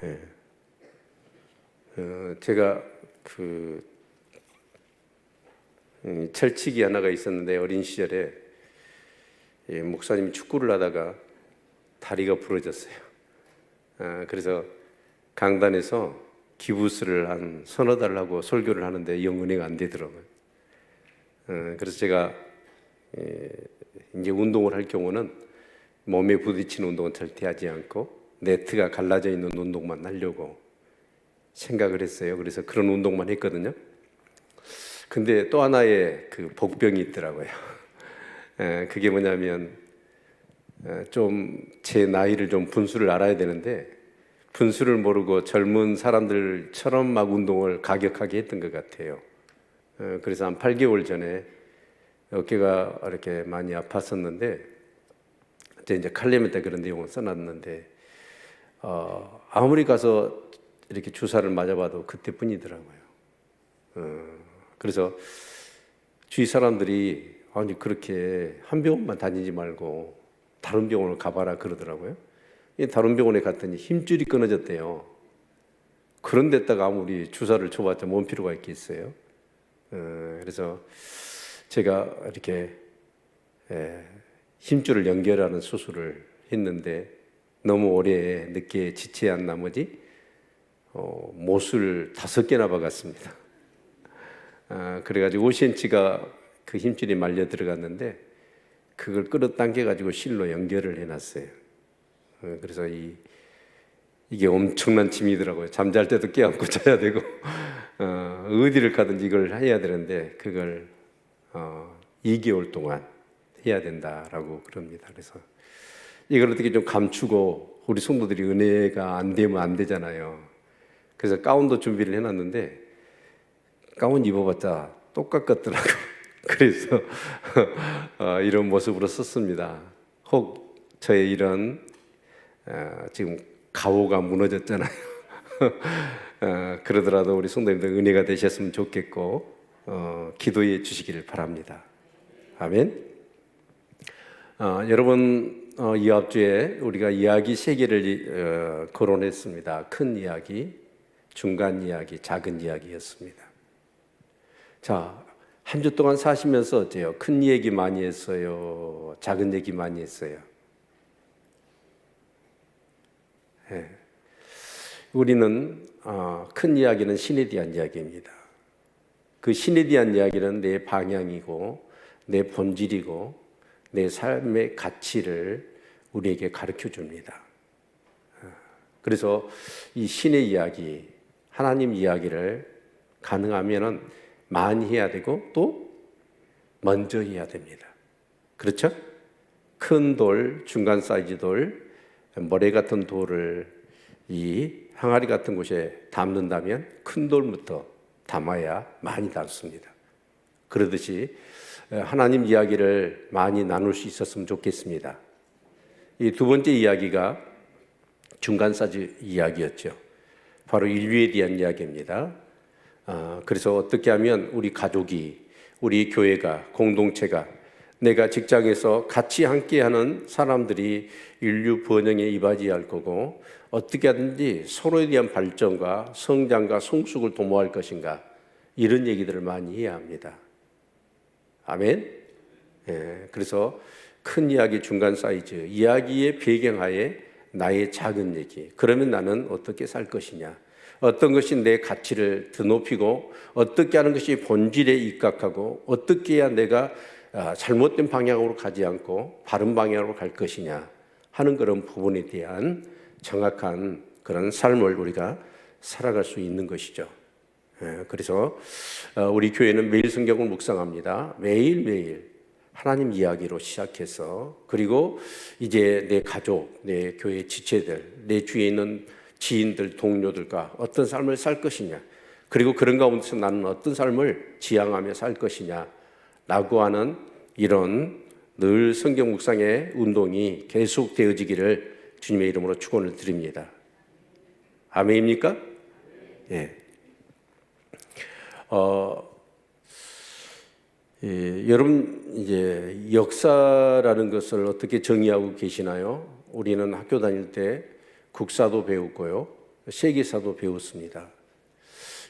예. 제가 철칙이 하나가 있었는데 어린 시절에 목사님이 축구를 하다가 다리가 부러졌어요. 그래서 강단에서 기부스를 한 서너 달 하고 설교를 하는데 영 은혜가 안 되더라고요. 그래서 제가 이제 운동을 할 경우는 몸에 부딪히는 운동은 절대 하지 않고 네트가 갈라져 있는 운동만 하려고 생각을 했어요. 그래서 그런 운동만 했거든요. 근데 또 하나의 복병이 있더라고요. 그게 뭐냐면 좀 제 나이를 좀 분수를 알아야 되는데 분수를 모르고 젊은 사람들처럼 막 운동을 가격하게 했던 것 같아요. 그래서 한 8개월 전에 어깨가 이렇게 많이 아팠었는데 이제 칼럼에다 그런 내용을 써놨는데 아무리 가서 이렇게 주사를 맞아봐도 그때뿐이더라고요. 그래서 주위 사람들이 아니 그렇게 한 병원만 다니지 말고 다른 병원을 가봐라 그러더라고요. 다른 병원에 갔더니 힘줄이 끊어졌대요. 그런 데다가 아무리 주사를 쳐봤자 뭔 필요가 있겠어요. 그래서 제가 이렇게 힘줄을 연결하는 수술을 했는데 너무 오래 늦게 지체한 나머지 못을 5개나 박았습니다. 그래가지고 5cm가 그 힘줄이 말려 들어갔는데 그걸 끌어당겨가지고 실로 연결을 해놨어요. 그래서 이게 엄청난 짐이더라고요. 잠잘 때도 깨안고 자야 되고 어디를 가든지 이걸 해야 되는데 그걸 2개월 동안 해야 된다라고 그럽니다. 그래서 이걸 어떻게 좀 감추고 우리 성도들이 은혜가 안 되면 안 되잖아요. 그래서 가운도 준비를 해놨는데 가운 입어봤자 똑같더라고요. 그래서 이런 모습으로 썼습니다. 혹 저의 이런 지금 가오가 무너졌잖아요. 그러더라도 우리 성도님들 은혜가 되셨으면 좋겠고 기도해 주시기를 바랍니다. 아멘. 여러분 이 앞주에 우리가 이야기 3개를 거론했습니다. 큰 이야기, 중간 이야기, 작은 이야기였습니다. 자, 한 주 동안 사시면서 어때요? 큰 얘기 많이 했어요? 작은 얘기 많이 했어요? 네. 우리는 큰 이야기는 신에 대한 이야기입니다. 그 신에 대한 이야기는 내 방향이고 내 본질이고 내 삶의 가치를 우리에게 가르쳐 줍니다. 그래서 이 신의 이야기, 하나님 이야기를 가능하면은 많이 해야 되고 또 먼저 해야 됩니다. 그렇죠? 큰 돌, 중간 사이즈 돌, 모래 같은 돌을 이 항아리 같은 곳에 담는다면 큰 돌부터 담아야 많이 담습니다. 그러듯이 하나님 이야기를 많이 나눌 수 있었으면 좋겠습니다. 이 두 번째 이야기가 중간 사이즈 이야기였죠. 바로 인류에 대한 이야기입니다. 그래서 어떻게 하면 우리 가족이, 우리 교회가, 공동체가, 내가 직장에서 같이 함께하는 사람들이 인류 번영에 이바지해야 할 거고 어떻게 하든지 서로에 대한 발전과 성장과 성숙을 도모할 것인가, 이런 얘기들을 많이 해야 합니다. 아멘. 그래서 큰 이야기, 중간 사이즈 이야기의 배경하에 나의 작은 얘기, 그러면 나는 어떻게 살 것이냐, 어떤 것이 내 가치를 더 높이고 어떻게 하는 것이 본질에 입각하고 어떻게 해야 내가 잘못된 방향으로 가지 않고 바른 방향으로 갈 것이냐 하는 그런 부분에 대한 정확한 그런 삶을 우리가 살아갈 수 있는 것이죠. 그래서 우리 교회는 매일 성경을 묵상합니다. 매일매일 하나님 이야기로 시작해서, 그리고 이제 내 가족, 내 교회 지체들, 내 주위에 있는 지인들, 동료들과 어떤 삶을 살 것이냐, 그리고 그런 가운데서 나는 어떤 삶을 지향하며 살 것이냐 라고 하는 이런 늘 성경 묵상의 운동이 계속 되어지기를 주님의 이름으로 축원을 드립니다. 아멘입니까? 예. 여러분 이제 역사라는 것을 어떻게 정의하고 계시나요? 우리는 학교 다닐 때 국사도 배웠고요, 세계사도 배웠습니다.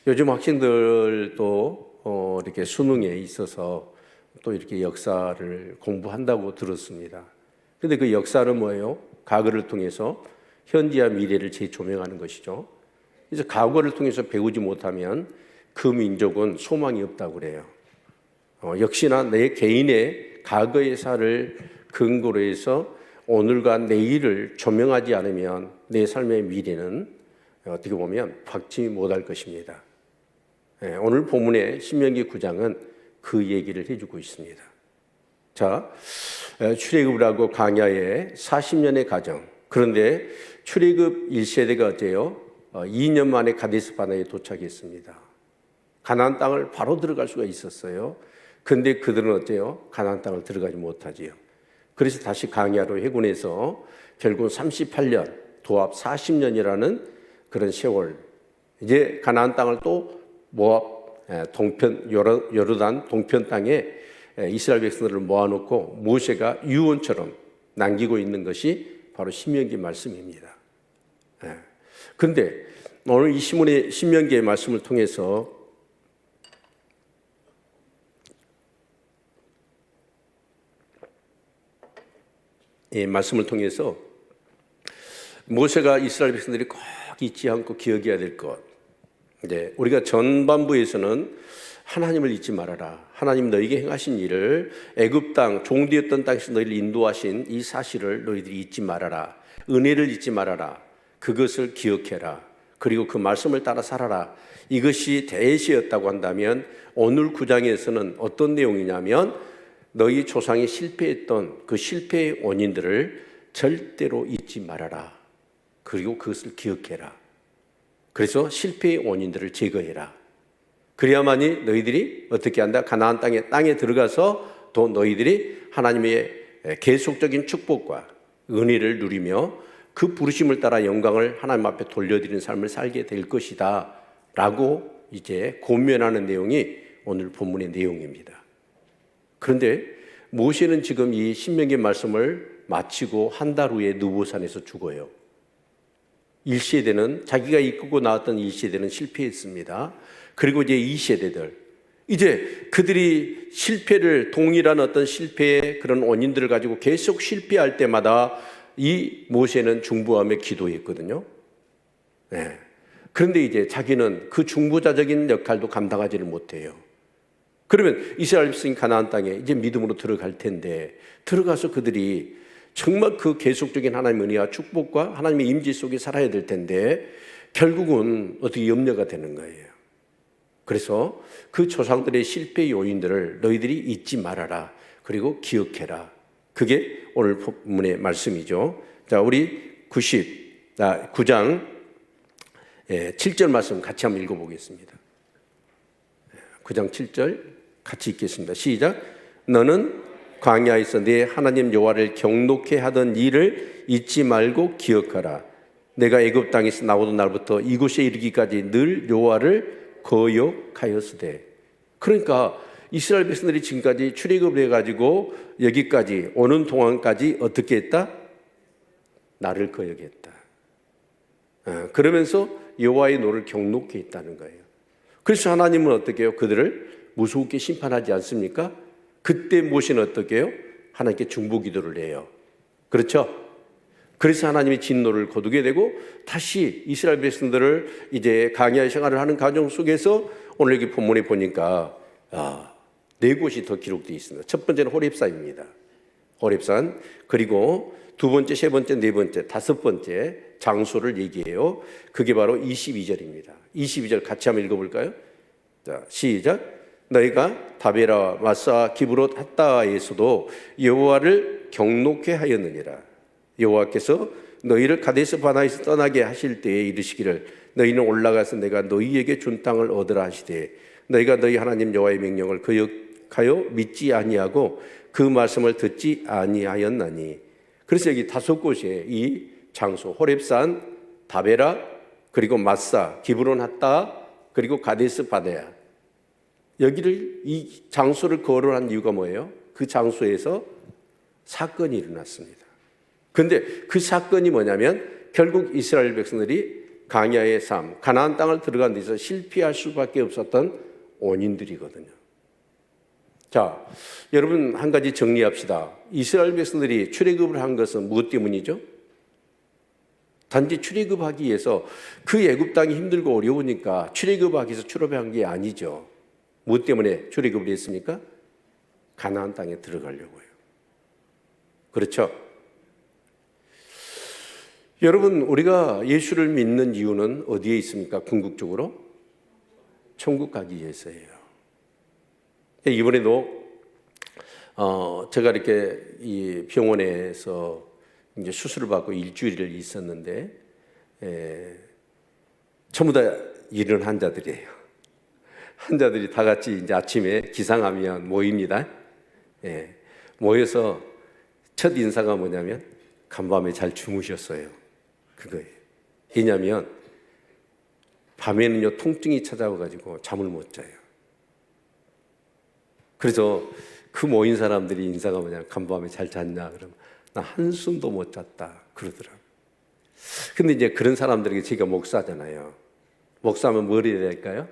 요즘 학생들도 이렇게 수능에 있어서 또 이렇게 역사를 공부한다고 들었습니다. 근데 그 역사는 뭐예요? 과거를 통해서 현재와 미래를 재조명하는 것이죠. 그래서 과거를 통해서 배우지 못하면 그 민족은 소망이 없다고 그래요. 역시나 내 개인의 과거의 사를 근거로 해서 오늘과 내일을 조명하지 않으면 내 삶의 미래는 어떻게 보면 밝지 못할 것입니다. 오늘 본문의 신명기 9장은 그 얘기를 해주고 있습니다. 자, 출애굽을 하고 광야의 40년의 과정. 그런데 출애굽 1세대가 어때요? 2년 만에 가데스 바네아에 도착했습니다. 가나안 땅을 바로 들어갈 수가 있었어요. 근데 그들은 어때요? 가나안 땅을 들어가지 못하지요. 그래서 다시 광야로 해군해서 결국 38년, 도합 40년이라는 그런 세월, 이제 가나안 땅을 또 모압 동편 요르단 동편 땅에 이스라엘 백성들을 모아놓고 모세가 유언처럼 남기고 있는 것이 바로 신명기 말씀입니다. 그런데 오늘 이 신명기의 말씀을 통해서 이 말씀을 통해서 모세가 이스라엘 백성들이 꼭 잊지 않고 기억해야 될 것. 이제 우리가 전반부에서는 하나님을 잊지 말아라. 하나님 너희에게 행하신 일을 애굽 땅 종되었던 땅에서 너희를 인도하신 이 사실을 너희들이 잊지 말아라. 은혜를 잊지 말아라. 그것을 기억해라. 그리고 그 말씀을 따라 살아라. 이것이 대시였다고 한다면 오늘 9장에서는 어떤 내용이냐면 너희 조상이 실패했던 그 실패의 원인들을 절대로 잊지 말아라. 그리고 그것을 기억해라. 그래서 실패의 원인들을 제거해라. 그래야만이 너희들이 어떻게 한다? 가나안 땅에 들어가서 또 너희들이 하나님의 계속적인 축복과 은혜를 누리며 그 부르심을 따라 영광을 하나님 앞에 돌려드리는 삶을 살게 될 것이다 라고 이제 권면하는 내용이 오늘 본문의 내용입니다. 그런데 모세는 지금 이 신명기 말씀을 마치고 한 달 후에 느보산에서 죽어요. 1세대는 자기가 이끌고 나왔던 1세대는 실패했습니다. 그리고 이제 2세대들, 이제 그들이 실패를 동일한 어떤 실패의 그런 원인들을 가지고 계속 실패할 때마다 이 모세는 중보하며 기도했거든요. 그런데 이제 자기는 그 중보자적인 역할도 감당하지를 못해요. 그러면 이스라엘 백성이 가나안 땅에 이제 믿음으로 들어갈 텐데 들어가서 그들이 정말 그 계속적인 하나님의 은혜와 축복과 하나님의 임재 속에 살아야 될 텐데 결국은 어떻게 염려가 되는 거예요. 그래서 그 조상들의 실패 요인들을 너희들이 잊지 말아라. 그리고 기억해라. 그게 오늘 본문의 말씀이죠. 자, 우리 9장 7절 말씀 같이 한번 읽어보겠습니다. 9장 7절 같이 읽겠습니다. 시작. 너는 광야에서 네 하나님 여호와를 경노케 하던 일을 잊지 말고 기억하라. 내가 애굽 땅에서 나오던 날부터 이곳에 이르기까지 늘 여호와를 거역하였으되. 그러니까 이스라엘 백성들이 지금까지 출애굽을 해가지고 여기까지 오는 동안까지 어떻게 했다? 나를 거역했다. 그러면서 여호와의 노를 경노케 했다는 거예요. 그래서 하나님은 어떻게 해요? 그들을 무섭게 심판하지 않습니까? 그때 모세는 어떻게 해요? 하나님께 중보 기도를 해요. 그렇죠? 그래서 하나님이 진노를 거두게 되고 다시 이스라엘 백성들을 이제 광야의 생활을 하는 과정 속에서 오늘 여기 본문에 보니까 네 곳이 더 기록되어 있습니다. 첫 번째는 호렙산입니다. 호렙산. 그리고 두 번째, 세 번째, 네 번째, 다섯 번째 장소를 얘기해요. 그게 바로 22절입니다. 22절 같이 한번 읽어볼까요? 자, 시작. 너희가 다베라, 마사, 기브롯, 핫다에서도 여호와를 경노케 하였느니라. 여호와께서 너희를 가데스 바네아에서 떠나게 하실 때에 이르시기를 너희는 올라가서 내가 너희에게 준 땅을 얻으라 하시되 너희가 너희 하나님 여호와의 명령을 거역하여 믿지 아니하고 그 말씀을 듣지 아니하였나니. 그래서 여기 다섯 곳에 이 장소 호렙산, 다베라, 그리고 마사, 기브론, 핫다, 그리고 가데스 바네아, 여기를 이 장소를 거론한 이유가 뭐예요? 그 장소에서 사건이 일어났습니다. 그런데 그 사건이 뭐냐면 결국 이스라엘 백성들이 광야의 삶, 가나안 땅을 들어간 데서 실패할 수밖에 없었던 원인들이거든요. 자, 여러분 한 가지 정리합시다. 이스라엘 백성들이 출애굽을 한 것은 무엇 때문이죠? 단지 출애굽하기 위해서 그 애굽 땅이 힘들고 어려우니까 출애굽하기 위해서 출애굽한 게 아니죠. 무엇 때문에 출애굽을 했습니까? 가나안 땅에 들어가려고요. 그렇죠? 여러분, 우리가 예수를 믿는 이유는 어디에 있습니까? 궁극적으로 천국 가기 위해서예요. 이번에도 제가 이렇게 이 병원에서 이제 수술을 받고 일주일을 있었는데 전부 다 이런 환자들이에요. 환자들이 다 같이 이제 아침에 기상하면 모입니다. 모여서 첫 인사가 뭐냐면 간밤에 잘 주무셨어요. 그거예요. 왜냐하면 밤에는요 통증이 찾아와가지고 잠을 못 자요. 그래서 그 모인 사람들이 인사가 뭐냐, 간밤에 잘 잤냐? 그러면 나 한숨도 못 잤다 그러더라고요. 근데 이제 그런 사람들에게 제가 목사잖아요. 목사하면 뭘 해야 될까요?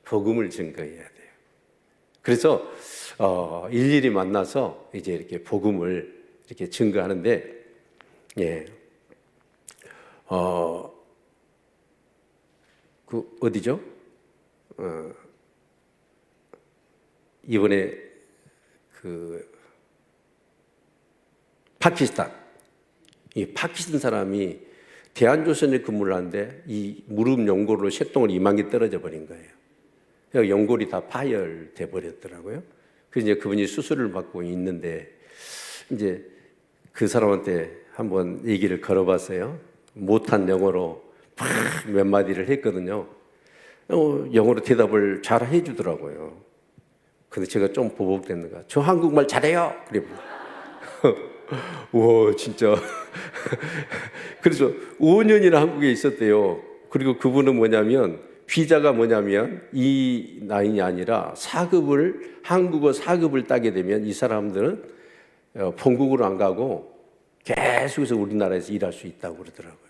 복음을 증거해야 돼요. 그래서 일일이 만나서 이제 이렇게 복음을 이렇게 증거하는데, 그 어디죠? 이번에 그 파키스탄, 이 파키스탄 사람이 대한조선에 근무를 하는데 이 무릎 연골로 쇠똥을 2만 개 떨어져 버린 거예요. 그래서 연골이 다 파열돼 버렸더라고요. 그래서 이제 그분이 수술을 받고 있는데 이제 그 사람한테 한번 얘기를 걸어봤어요. 못한 영어로 몇 마디를 했거든요. 영어로 대답을 잘 해주더라고요. 근데 제가 좀 보복됐는가? 저 한국말 잘해요. 그래. 와, 진짜. 그래서 5년이나 한국에 있었대요. 그리고 그분은 뭐냐면 비자가 뭐냐면 이 나인이 아니라 한국어 4급을 따게 되면 이 사람들은 본국으로 안 가고 계속해서 우리나라에서 일할 수 있다고 그러더라고요.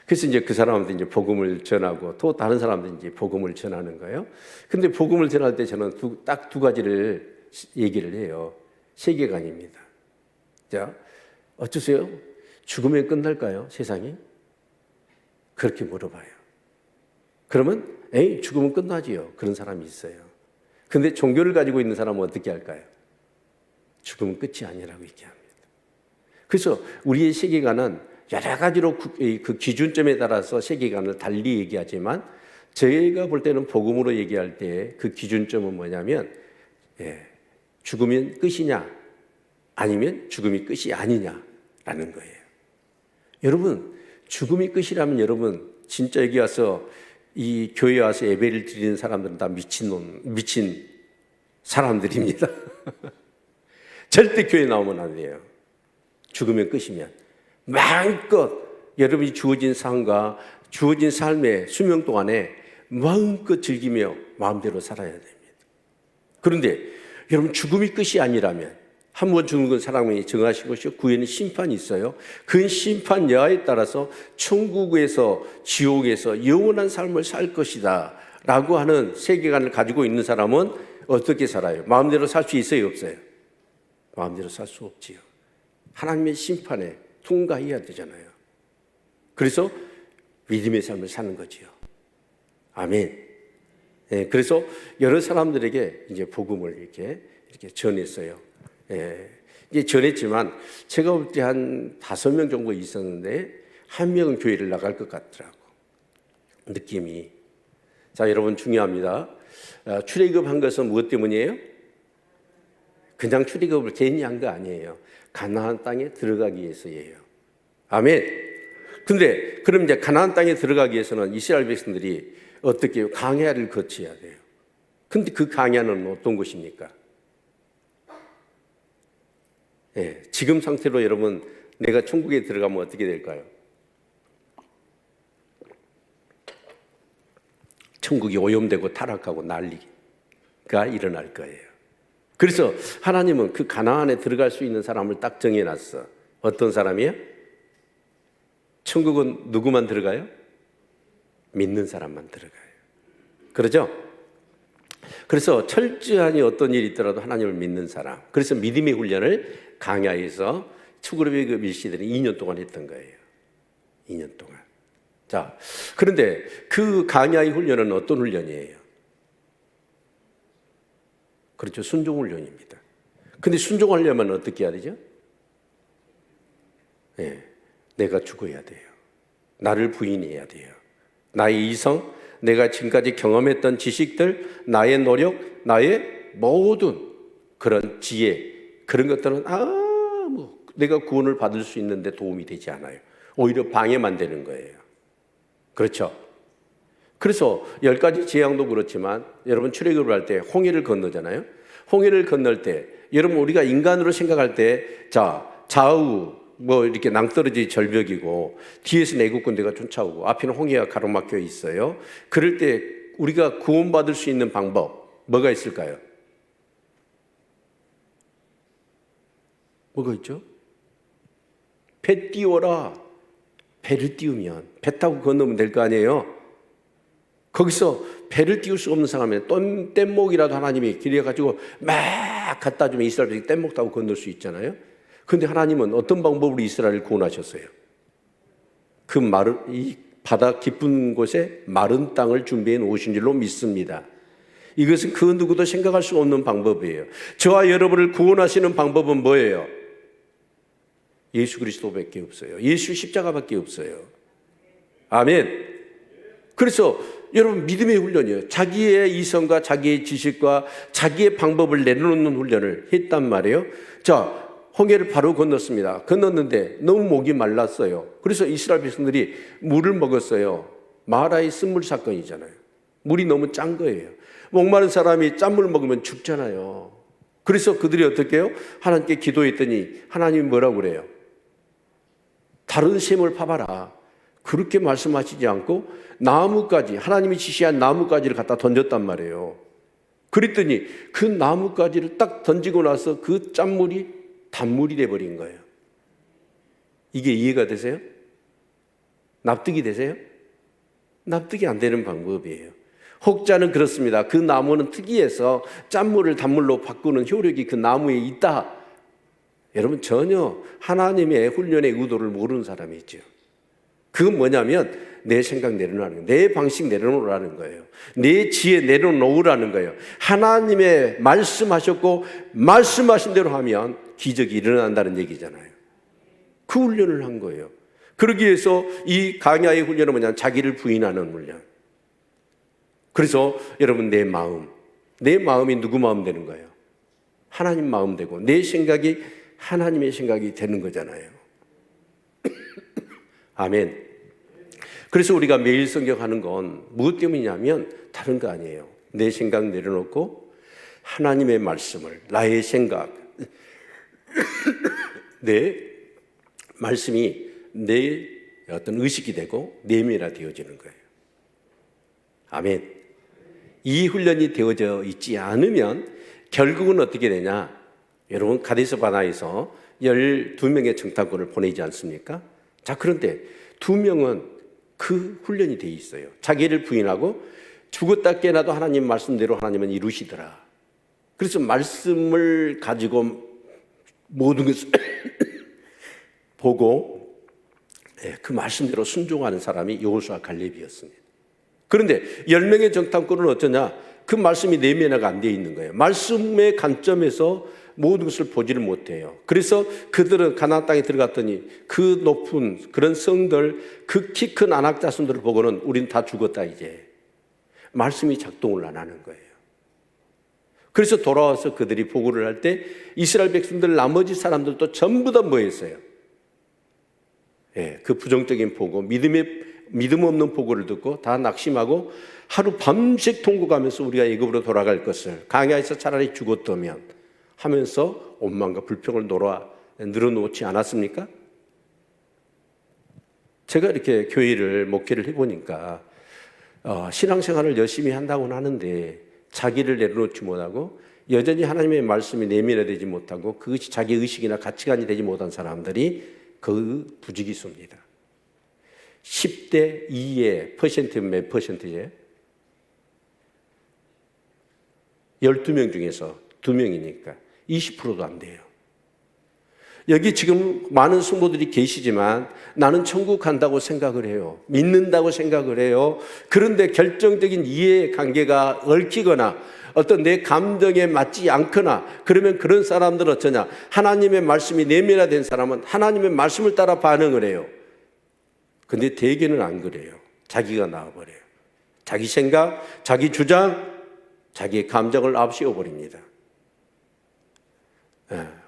그래서 이제 그 사람한테 이제 복음을 전하고 또 다른 사람한테 이제 복음을 전하는 거예요. 근데 복음을 전할 때 저는 딱 두 가지를 얘기를 해요. 세계관입니다. 자, 어쩌세요? 죽으면 끝날까요? 세상이? 그렇게 물어봐요. 그러면 에이, 죽으면 끝나지요. 그런 사람이 있어요. 근데 종교를 가지고 있는 사람은 어떻게 할까요? 죽으면 끝이 아니라고 얘기합니다. 그래서 우리의 세계관은 여러 가지로 그 기준점에 따라서 세계관을 달리 얘기하지만 저희가 볼 때는 복음으로 얘기할 때 그 기준점은 뭐냐면 죽으면 끝이냐 아니면 죽음이 끝이 아니냐라는 거예요. 여러분, 죽음이 끝이라면 여러분 진짜 여기 와서 이 교회에 와서 예배를 드리는 사람들은 다 미친 사람들입니다. 절대 교회 나오면 안 돼요. 죽으면 끝이면 마음껏 여러분이 주어진 삶과 주어진 삶의 수명 동안에 마음껏 즐기며 마음대로 살아야 됩니다. 그런데 여러분, 죽음이 끝이 아니라면 한 번 죽는 건 사람이 정하신 것이요, 그 후에는 심판이 있어요. 그 심판 여하에 따라서 천국에서 지옥에서 영원한 삶을 살 것이다 라고 하는 세계관을 가지고 있는 사람은 어떻게 살아요? 마음대로 살 수 있어요, 없어요? 마음대로 살 수 없지요. 하나님의 심판에 통과해야 되잖아요. 그래서 믿음의 삶을 사는 거지요. 아멘. 그래서 여러 사람들에게 이제 복음을 이렇게 전했어요. 이제 전했지만 제가 볼 때 한 5명 정도 있었는데 한 명은 교회를 나갈 것 같더라고, 느낌이. 자, 여러분 중요합니다. 출애굽한 것은 무엇 때문이에요? 그냥 출애굽을 괜히 한 거 아니에요. 가나안 땅에 들어가기 위해서예요. 아멘. 근데 그럼 이제 가나안 땅에 들어가기 위해서는 이스라엘 백성들이 어떻게 해요? 광야를 거쳐야 돼요. 근데 그 광야는 어떤 곳입니까? 지금 상태로 여러분, 내가 천국에 들어가면 어떻게 될까요? 천국이 오염되고 타락하고 난리가 일어날 거예요. 그래서 하나님은 그 가나안에 들어갈 수 있는 사람을 딱 정해놨어. 어떤 사람이에요? 천국은 누구만 들어가요? 믿는 사람만 들어가요. 그러죠? 그래서 철저하니 어떤 일이 있더라도 하나님을 믿는 사람. 그래서 믿음의 훈련을 강야에서 추구르비 그 밀시들이 2년 동안 했던 거예요. 2년 동안. 자, 그런데 그 강야의 훈련은 어떤 훈련이에요? 그렇죠. 순종 훈련입니다. 근데 순종하려면 어떻게 해야 되죠? 네, 내가 죽어야 돼요. 나를 부인해야 돼요. 나의 이성, 내가 지금까지 경험했던 지식들, 나의 노력, 나의 모든 그런 지혜, 그런 것들은 내가 구원을 받을 수 있는데 도움이 되지 않아요. 오히려 방해만 되는 거예요. 그렇죠? 그래서 10가지 재앙도 그렇지만 여러분 출애굽을 할 때 홍해를 건너잖아요. 홍해를 건널 때 여러분 우리가 인간으로 생각할 때 좌우 이렇게 낭떠러지 절벽이고 뒤에서 애국 군대가 쫓아오고 앞에는 홍해가 가로막혀 있어요. 그럴 때 우리가 구원받을 수 있는 방법 뭐가 있을까요? 뭐가 있죠? 배 띄워라. 배를 띄우면 배 타고 건너면 될 거 아니에요. 거기서 배를 띄울 수 없는 상황이면 뗏목이라도 하나님이 길러가지고 막 갖다 주면 이스라엘이 뗏목 타고 건널 수 있잖아요. 그런데 하나님은 어떤 방법으로 이스라엘을 구원하셨어요? 이 바다 깊은 곳에 마른 땅을 준비해 놓으신 줄로 믿습니다. 이것은 그 누구도 생각할 수 없는 방법이에요. 저와 여러분을 구원하시는 방법은 뭐예요? 예수 그리스도밖에 없어요. 예수 십자가밖에 없어요. 아멘. 그래서 여러분 믿음의 훈련이에요. 자기의 이성과 자기의 지식과 자기의 방법을 내려놓는 훈련을 했단 말이에요. 자, 홍해를 바로 건넜습니다. 건넜는데 너무 목이 말랐어요. 그래서 이스라엘 백성들이 물을 먹었어요. 마라의 쓴물 사건이잖아요. 물이 너무 짠 거예요. 목마른 사람이 짠물 먹으면 죽잖아요. 그래서 그들이 어떻게 해요? 하나님께 기도했더니 하나님이 뭐라고 그래요? 다른 샘을 파봐라. 그렇게 말씀하시지 않고 나무가지, 하나님이 지시한 나무가지를 갖다 던졌단 말이에요. 그랬더니 그 나무가지를 딱 던지고 나서 그 짠물이 단물이 돼버린 거예요. 이게 이해가 되세요? 납득이 되세요? 납득이 안 되는 방법이에요. 혹자는 그렇습니다. 그 나무는 특이해서 짠물을 단물로 바꾸는 효력이 그 나무에 있다. 여러분 전혀 하나님의 훈련의 의도를 모르는 사람이 있죠. 그건 뭐냐면 내 생각 내려놓으라는 거예요. 내 방식 내려놓으라는 거예요. 내 지혜 내려놓으라는 거예요. 하나님의 말씀하셨고 말씀하신 대로 하면 기적이 일어난다는 얘기잖아요. 그 훈련을 한 거예요. 그러기 위해서 이 강야의 훈련은 뭐냐면 자기를 부인하는 훈련. 그래서 여러분 내 마음이 누구 마음 되는 거예요? 하나님 마음 되고 내 생각이 하나님의 생각이 되는 거잖아요. 아멘. 그래서 우리가 매일 성경하는 건 무엇 때문이냐면 다른 거 아니에요. 내 생각 내려놓고 하나님의 말씀을, 나의 생각, 내 말씀이 내 어떤 의식이 되고 내면화 되어지는 거예요. 아멘. 이 훈련이 되어져 있지 않으면 결국은 어떻게 되냐? 여러분 가데스 바네아에서 12명의 정탐꾼을 보내지 않습니까? 자, 그런데 2명은 그 훈련이 돼 있어요. 자기를 부인하고 죽었다 깨어나도 하나님 말씀대로 하나님은 이루시더라. 그래서 말씀을 가지고 모든 것을 보고 그 말씀대로 순종하는 사람이 여호수아 갈렙이었습니다. 그런데 10명의 정탐꾼은 어쩌냐? 그 말씀이 내면화가 안 돼 있는 거예요. 말씀의 관점에서 모든 것을 보지를 못해요. 그래서 그들은 가나안 땅에 들어갔더니 그 높은 그런 성들, 그 키 큰 아낙 자손들을 보고는 우린 다 죽었다 이제. 말씀이 작동을 안 하는 거예요. 그래서 돌아와서 그들이 보고를 할 때 이스라엘 백성들 나머지 사람들도 전부 다 뭐 했어요? 그 부정적인 보고, 믿음 없는 보고를 듣고 다 낙심하고 하루 밤새 통곡하면서 우리가 애굽으로 돌아갈 것을, 강야에서 차라리 죽었다면 하면서 원망과 불평을 늘어놓지 않았습니까? 제가 이렇게 교회를 목회를 해보니까 신앙생활을 열심히 한다고는 하는데 자기를 내려놓지 못하고 여전히 하나님의 말씀이 내면화되지 못하고 그것이 자기 의식이나 가치관이 되지 못한 사람들이 그 부지기수입니다. 10대 2의 퍼센트면 몇 퍼센트예요? 12명 중에서 2명이니까 20%도 안 돼요. 여기 지금 많은 성도들이 계시지만 나는 천국 간다고 생각을 해요. 믿는다고 생각을 해요. 그런데 결정적인 이해의 관계가 얽히거나 어떤 내 감정에 맞지 않거나 그러면 그런 사람들은 어쩌냐? 하나님의 말씀이 내면화된 사람은 하나님의 말씀을 따라 반응을 해요. 근데 대개는 안 그래요. 자기가 나와버려요. 자기 생각, 자기 주장, 자기의 감정을 앞세워버립니다.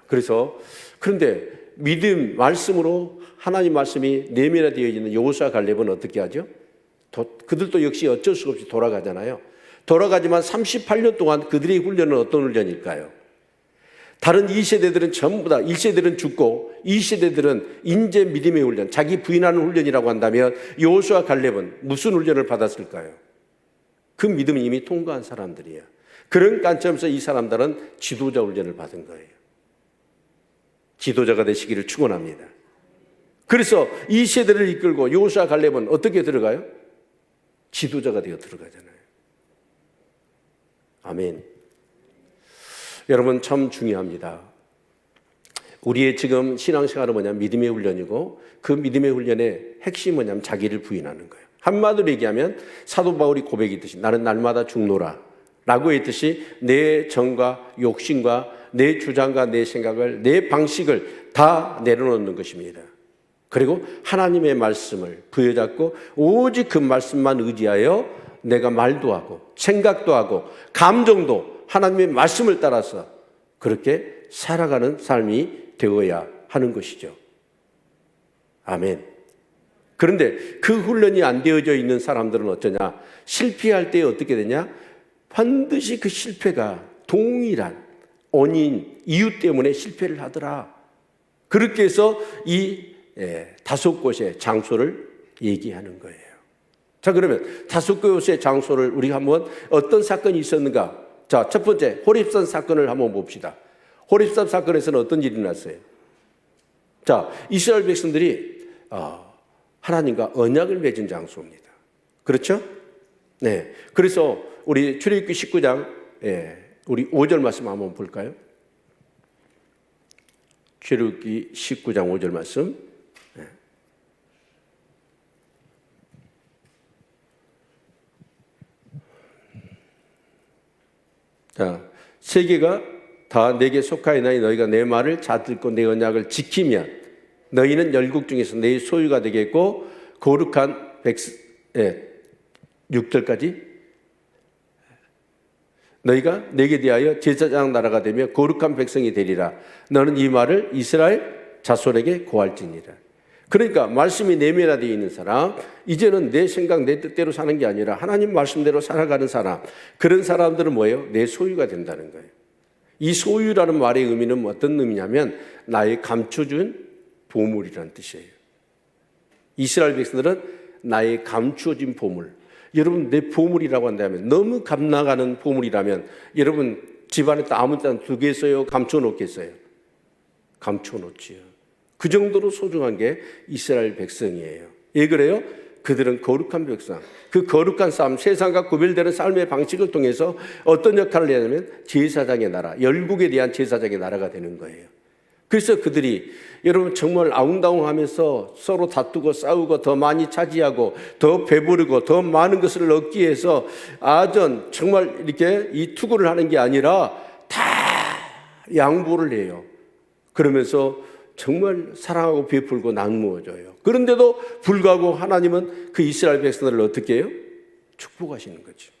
그래서 그런데 믿음, 말씀으로 하나님 말씀이 내면화되어 있는 여호수아 갈렙은 어떻게 하죠? 그들도 역시 어쩔 수 없이 돌아가잖아요. 돌아가지만 38년 동안 그들의 훈련은 어떤 훈련일까요? 다른 2세대들은 전부 다 1세대들은 죽고 2세대들은 인재 믿음의 훈련, 자기 부인하는 훈련이라고 한다면 여호수아 갈렙은 무슨 훈련을 받았을까요? 그 믿음을 이미 통과한 사람들이에요. 그런 관점에서 이 사람들은 지도자 훈련을 받은 거예요. 지도자가 되시기를 축원합니다. 그래서 이 세대를 이끌고 여호수아 갈렙은 어떻게 들어가요? 지도자가 되어 들어가잖아요. 아멘. 여러분 참 중요합니다. 우리의 지금 신앙생활은 뭐냐면 믿음의 훈련이고 그 믿음의 훈련의 핵심이 뭐냐면 자기를 부인하는 거예요. 한마디로 얘기하면 사도 바울이 고백했듯이 나는 날마다 죽노라 라고 했듯이 내 정과 욕심과 내 주장과 내 생각을 내 방식을 다 내려놓는 것입니다. 그리고 하나님의 말씀을 부여잡고 오직 그 말씀만 의지하여 내가 말도 하고 생각도 하고 감정도 하나님의 말씀을 따라서 그렇게 살아가는 삶이 되어야 하는 것이죠. 아멘. 그런데 그 훈련이 안 되어져 있는 사람들은 어쩌냐? 실패할 때 어떻게 되냐? 반드시 그 실패가 동일한 원인, 이유 때문에 실패를 하더라. 그렇게 해서 이 5곳의 장소를 얘기하는 거예요. 자, 그러면 5곳의 장소를 우리가 한번 어떤 사건이 있었는가? 자, 첫 번째 호렙산 사건을 한번 봅시다. 호렙산 사건에서는 어떤 일이 났어요? 자, 이스라엘 백성들이 하나님과 언약을 맺은 장소입니다. 그렇죠? 네. 그래서 우리 출애굽기 19장 우리 5절 말씀 한번 볼까요? 출애굽기 19장 5절 말씀. 자, 세계가 다 내게 속하이나니 너희가 내 말을 잘 듣고 내 언약을 지키면 너희는 열국 중에서 내 소유가 되겠고 거룩한 6절까지 너희가 내게 대하여 제사장 나라가 되며 거룩한 백성이 되리라. 너는 이 말을 이스라엘 자손에게 고할지니라. 그러니까 말씀이 내면화되어 있는 사람, 이제는 내 생각 내 뜻대로 사는 게 아니라 하나님 말씀대로 살아가는 사람, 그런 사람들은 뭐예요? 내 소유가 된다는 거예요. 이 소유라는 말의 의미는 어떤 의미냐면 나의 감춰준 보물이라는 뜻이에요. 이스라엘 백성들은 나의 감추어진 보물. 여러분 내 보물이라고 한다면 너무 값나가는 보물이라면 여러분 집안에 아무 데나 두겠어요? 감춰놓겠어요? 감춰놓지요. 그 정도로 소중한 게 이스라엘 백성이에요. 왜 그래요? 그들은 거룩한 백성, 그 거룩한 삶, 세상과 구별되는 삶의 방식을 통해서 어떤 역할을 하냐면 제사장의 나라, 열국에 대한 제사장의 나라가 되는 거예요. 그래서 그들이 여러분 정말 아웅다웅하면서 서로 다투고 싸우고 더 많이 차지하고 더 배부르고 더 많은 것을 얻기 위해서 아전 정말 이렇게 이 투구를 하는 게 아니라 다 양보를 해요. 그러면서 정말 사랑하고 베풀고 나누어줘요. 그런데도 불구하고 하나님은 그 이스라엘 백성들을 어떻게 해요? 축복하시는 거죠.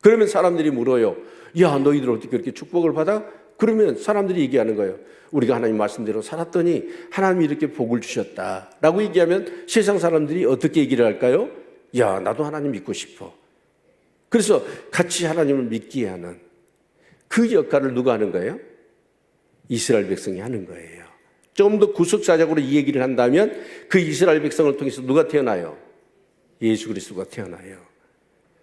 그러면 사람들이 물어요. 야, 너희들 어떻게 그렇게 축복을 받아? 그러면 사람들이 얘기하는 거예요. 우리가 하나님 말씀대로 살았더니 하나님이 이렇게 복을 주셨다라고 얘기하면 세상 사람들이 어떻게 얘기를 할까요? 야, 나도 하나님 믿고 싶어. 그래서 같이 하나님을 믿게 하는 그 역할을 누가 하는 거예요? 이스라엘 백성이 하는 거예요. 좀 더 구속사적으로 이 얘기를 한다면 그 이스라엘 백성을 통해서 누가 태어나요? 예수 그리스도가 태어나요.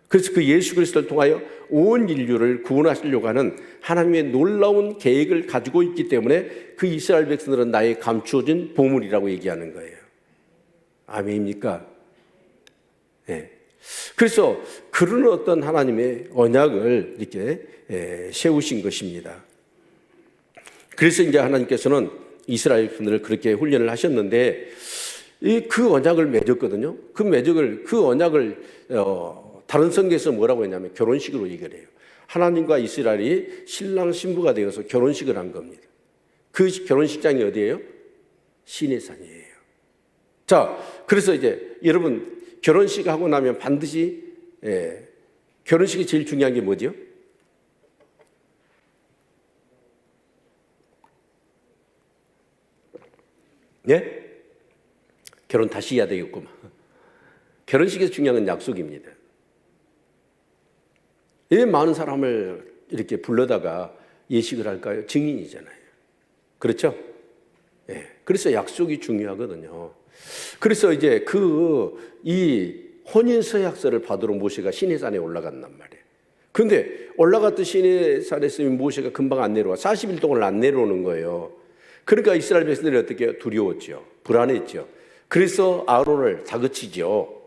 그래서 그 예수 그리스도를 통하여 온 인류를 구원하시려고 하는 하나님의 놀라운 계획을 가지고 있기 때문에 그 이스라엘 백성들은 나의 감추어진 보물이라고 얘기하는 거예요. 아멘입니까? 예. 그래서 그런 어떤 하나님의 언약을 이렇게 세우신 것입니다. 그래서 이제 하나님께서는 이스라엘 분들을 그렇게 훈련을 하셨는데 그 언약을 맺었거든요. 그 언약을 다른 성경에서 뭐라고 했냐면 결혼식으로 얘기를 해요. 하나님과 이스라엘이 신랑 신부가 되어서 결혼식을 한 겁니다. 그 결혼식장이 어디예요? 시내산이에요. 자, 그래서 이제 여러분 결혼식 하고 나면 반드시 결혼식이 제일 중요한 게 뭐죠? 예? 결혼 다시 해야 되겠구만. 결혼식에서 중요한 건 약속입니다. 왜 많은 사람을 이렇게 불러다가 예식을 할까요? 증인이잖아요. 그렇죠? 예. 그래서 약속이 중요하거든요. 그래서 이제 이 혼인서약서를 받으러 모세가 시내산에 올라간단 말이에요. 그런데 올라갔던 시내산에서 모세가 금방 안 내려와. 40일 동안 안 내려오는 거예요. 그러니까 이스라엘 백성들이 어떻게 해요? 두려웠죠. 불안했죠. 그래서 아론을 다그치죠.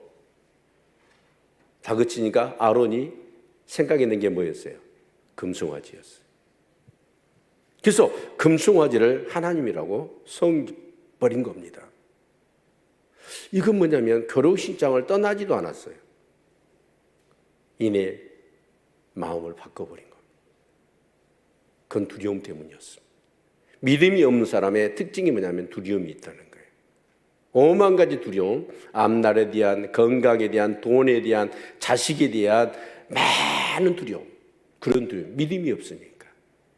다그치니까 아론이 생각했는 게 뭐였어요? 금송아지였어요. 그래서 금송아지를 하나님이라고 성버린 겁니다. 이건 뭐냐면 결혼식장을 떠나지도 않았어요. 이내 마음을 바꿔버린 겁니다. 그건 두려움 때문이었습니다. 믿음이 없는 사람의 특징이 뭐냐면 두려움이 있다는 거예요. 오만 가지 두려움, 앞날에 대한, 건강에 대한, 돈에 대한, 자식에 대한 많은 두려움. 그런 두려움, 믿음이 없으니까.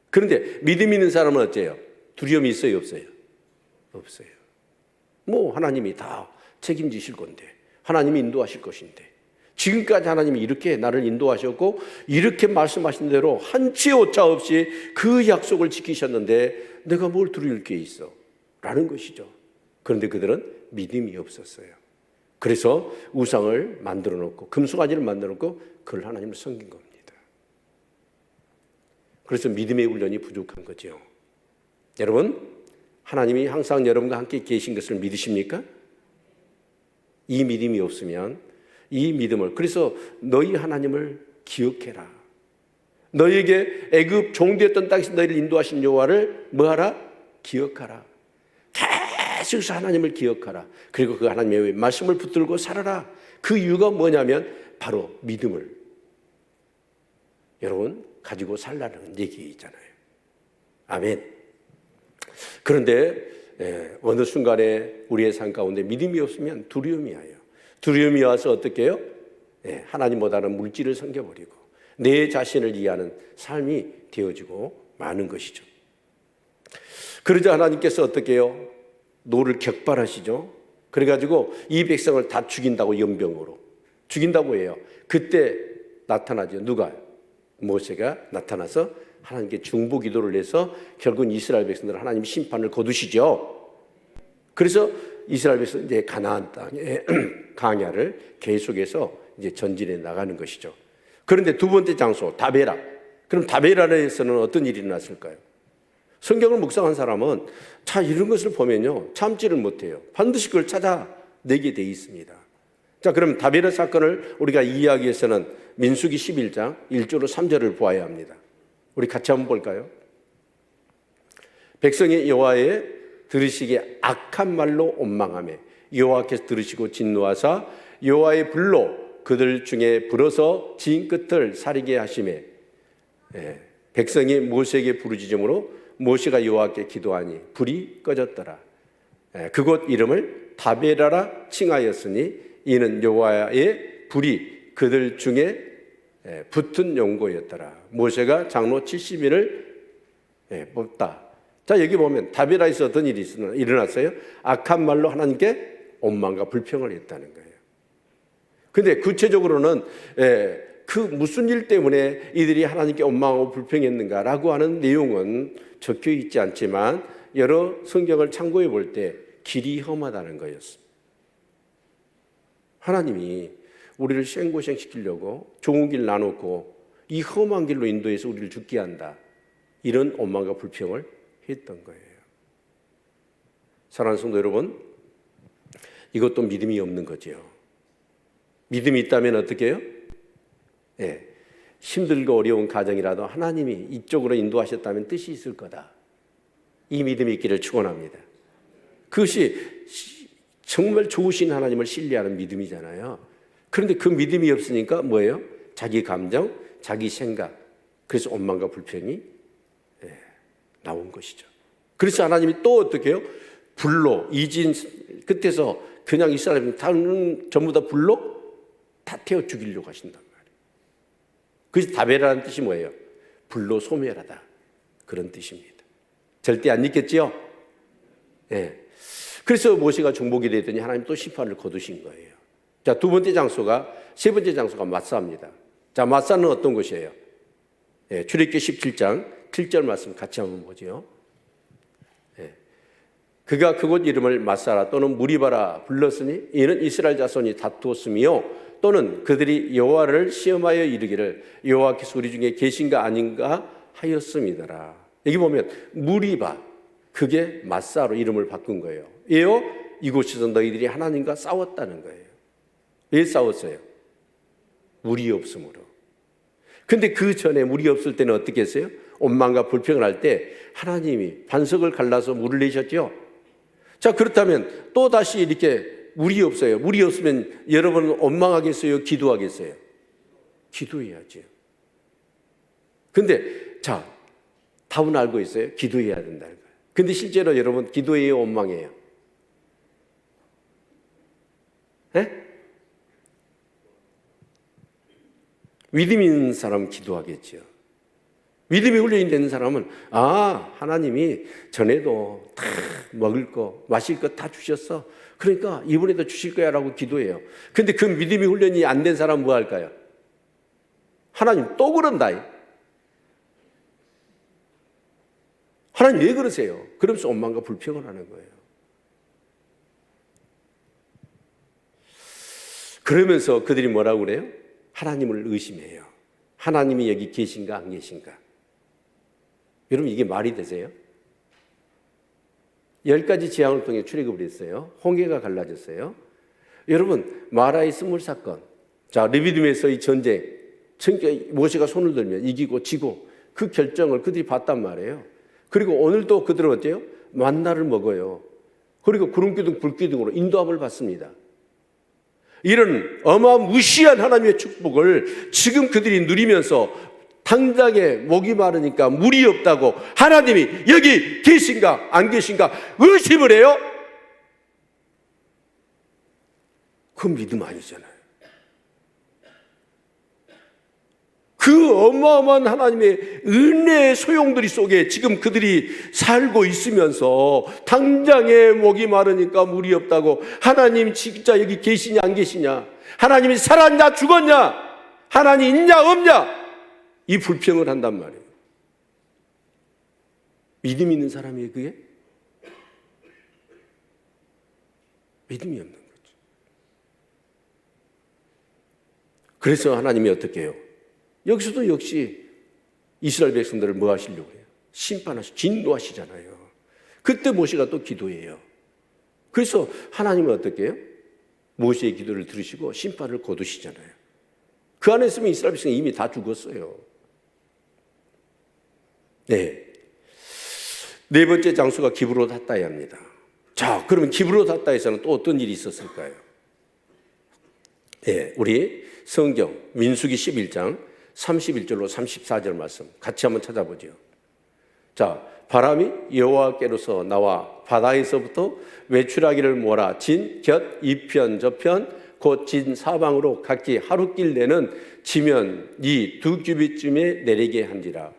그런데 믿음 있는 사람은 어째요? 두려움이 있어요, 없어요? 없어요. 뭐 하나님이 다 책임지실 건데, 하나님이 인도하실 것인데, 지금까지 하나님이 이렇게 나를 인도하셨고 이렇게 말씀하신 대로 한치 오차 없이 그 약속을 지키셨는데 내가 뭘 두려울 게 있어? 라는 것이죠. 그런데 그들은 믿음이 없었어요. 그래서 우상을 만들어 놓고 금송아지를 만들어 놓고 그걸 하나님을 섬긴 겁니다. 그래서 믿음의 훈련이 부족한 거죠. 여러분, 하나님이 항상 여러분과 함께 계신 것을 믿으십니까? 이 믿음이 없으면 이 믿음을, 그래서 너희 하나님을 기억해라. 너희에게 애굽 종되었던 땅에서 너희를 인도하신 여호와를 뭐하라? 기억하라. 계속 하나님을 기억하라. 그리고 그 하나님의 말씀을 붙들고 살아라. 그 이유가 뭐냐면 바로 믿음을 여러분 가지고 살라는 얘기잖아요. 아멘. 그런데 어느 순간에 우리의 삶 가운데 믿음이 없으면 두려움이 와요. 두려움이 와서 어떻게 해요? 하나님보다는 물질을 섬겨버리고 내 자신을 이해하는 삶이 되어지고 마는 것이죠. 그러자 하나님께서 어떻게 해요? 노를 격발하시죠. 그래가지고 이 백성을 다 죽인다고, 연병으로 죽인다고 해요. 그때 나타나죠. 누가? 모세가 나타나서 하나님께 중보 기도를 해서 결국 이스라엘 백성들은 하나님 심판을 거두시죠. 그래서 이스라엘 백성은 이제 가나안 땅에 광야를 계속해서 이제 전진해 나가는 것이죠. 그런데 두 번째 장소 다베라. 그럼 다베라에서는 어떤 일이 일어났을까요? 성경을 묵상한 사람은 자, 이런 것을 보면요 참지를 못해요. 반드시 그걸 찾아내게 돼 있습니다. 자, 그럼 다베라 사건을 우리가 이해하기 위해서는 민수기 11장 1절로 3절을 보아야 합니다. 우리 같이 한번 볼까요? 백성이 여호와의 들으시기에 악한 말로 원망하며 여호와께서 들으시고 진노하사 여호와의 불로 그들 중에 불어서 진 끝을 사리게 하시매 백성이 모세에게 부르짖음으로 모세가 여호와께 기도하니 불이 꺼졌더라. 그곳 이름을 다베라라 칭하였으니 이는 여호와의 불이 그들 중에 붙은 용고였더라. 모세가 장로 70인을 뽑다. 자, 여기 보면 다베라에서 어떤 일이 일어났어요? 악한 말로 하나님께 원망과 불평을 했다는 거예요. 근데 구체적으로는 그 무슨 일 때문에 이들이 하나님께 원망하고 불평했는가라고 하는 내용은 적혀 있지 않지만 여러 성경을 참고해 볼 때 길이 험하다는 거였습니다. 하나님이 우리를 생고생시키려고 좋은 길 나눴고 이 험한 길로 인도해서 우리를 죽게 한다. 이런 원망과 불평을 했던 거예요. 사랑하는 성도 여러분, 이것도 믿음이 없는 거죠. 믿음이 있다면 어떻게 해요? 예, 힘들고 어려운 가정이라도 하나님이 이쪽으로 인도하셨다면 뜻이 있을 거다. 이 믿음이 있기를 축원합니다. 그것이 정말 좋으신 하나님을 신뢰하는 믿음이잖아요. 그런데 그 믿음이 없으니까 뭐예요? 자기 감정, 자기 생각, 그래서 원망과 불평이 나온 것이죠. 그래서 하나님이 또 어떻게 해요? 불로 이진 끝에서 그냥 이스라엘 다는 전부 다 불로 다 태워 죽이려고 하신단 말이에요. 그래서 다베라는 뜻이 뭐예요? 불로 소멸하다, 그런 뜻입니다. 절대 안 잊겠지요? 예. 그래서 모세가 중복이 되더니 하나님 또 심판을 거두신 거예요. 자, 세 번째 장소가 마사입니다. 자, 마사는 어떤 곳이에요? 예, 출애굽기 17장 7절 말씀 같이 한번 보죠. 예. 그가 그곳 이름을 마사라 또는 무리바라 불렀으니 이는 이스라엘 자손이 다투었으며 또는 그들이 여호와를 시험하여 이르기를 여호와께서 우리 중에 계신가 아닌가 하였음이더라. 여기 보면 무리바, 그게 마사로 이름을 바꾼 거예요. 왜요? 이곳에서 너희들이 하나님과 싸웠다는 거예요. 왜 싸웠어요? 물이 없으므로. 근데 그 전에 물이 없을 때는 어떻게 했어요? 원망과 불평을 할 때 하나님이 반석을 갈라서 물을 내셨죠. 자, 그렇다면 또 다시 이렇게 물이 없어요. 물이 없으면 여러분은 원망하겠어요? 기도하겠어요? 기도해야죠. 근데 자, 답은 알고 있어요? 기도해야 된다는 거예요. 근데 실제로 여러분 기도해요, 원망해요? 네? 믿음이 있는 사람은 기도하겠죠. 믿음이 훈련된 사람은 하나님이 전에도 다 먹을 거, 마실 거 다 주셨어. 그러니까 이번에도 주실 거야 라고 기도해요. 근데 그 믿음이 훈련이 안 된 사람은 뭐 할까요? 하나님 또 그런다. 하나님 왜 그러세요? 그러면서 원망과 불평을 하는 거예요. 그러면서 그들이 뭐라고 그래요? 하나님을 의심해요. 하나님이 여기 계신가 안 계신가? 여러분 이게 말이 되세요? 10가지 재앙을 통해 출애굽을 했어요. 홍해가 갈라졌어요. 여러분 마라의 스물 사건, 자 르비딤에서의 전쟁, 모세가 손을 들면 이기고 지고 그 결정을 그들이 봤단 말이에요. 그리고 오늘도 그들은 어때요? 만나를 먹어요. 그리고 구름기둥 불기둥으로 인도함을 받습니다. 이런 어마무시한 하나님의 축복을 지금 그들이 누리면서 당장에 목이 마르니까 물이 없다고 하나님이 여기 계신가 안 계신가 의심을 해요? 그건 믿음 아니잖아요. 그 어마어마한 하나님의 은혜의 소용돌이 속에 지금 그들이 살고 있으면서 당장에 목이 마르니까 물이 없다고 하나님 진짜 여기 계시냐 안 계시냐, 하나님이 살았냐 죽었냐, 하나님 있냐 없냐, 이 불평을 한단 말이에요. 믿음 있는 사람이에요 그게? 믿음이 없는 거죠. 그래서 하나님이 어떻게 해요? 여기서도 역시 이스라엘 백성들을 뭐 하시려고 해요? 진노하시잖아요. 그때 모세가 또 기도해요. 그래서 하나님은 어떻게 해요? 모세의 기도를 들으시고 심판을 거두시잖아요. 그 안에 있으면 이스라엘 백성이 이미 다 죽었어요. 네 번째 장소가 기브롯 핫다야입니다. 자, 그러면 기브롯 핫다야에서는 또 어떤 일이 있었을까요? 우리 성경 민수기 11장 31절로 34절 말씀 같이 한번 찾아보죠. 자, 바람이 여호와께로서 나와 바다에서부터 외출하기를 몰아 진, 곁, 이편, 저편 곧 진 사방으로 각기 하루길 내는 지면 이 2규빗쯤에 내리게 한지라.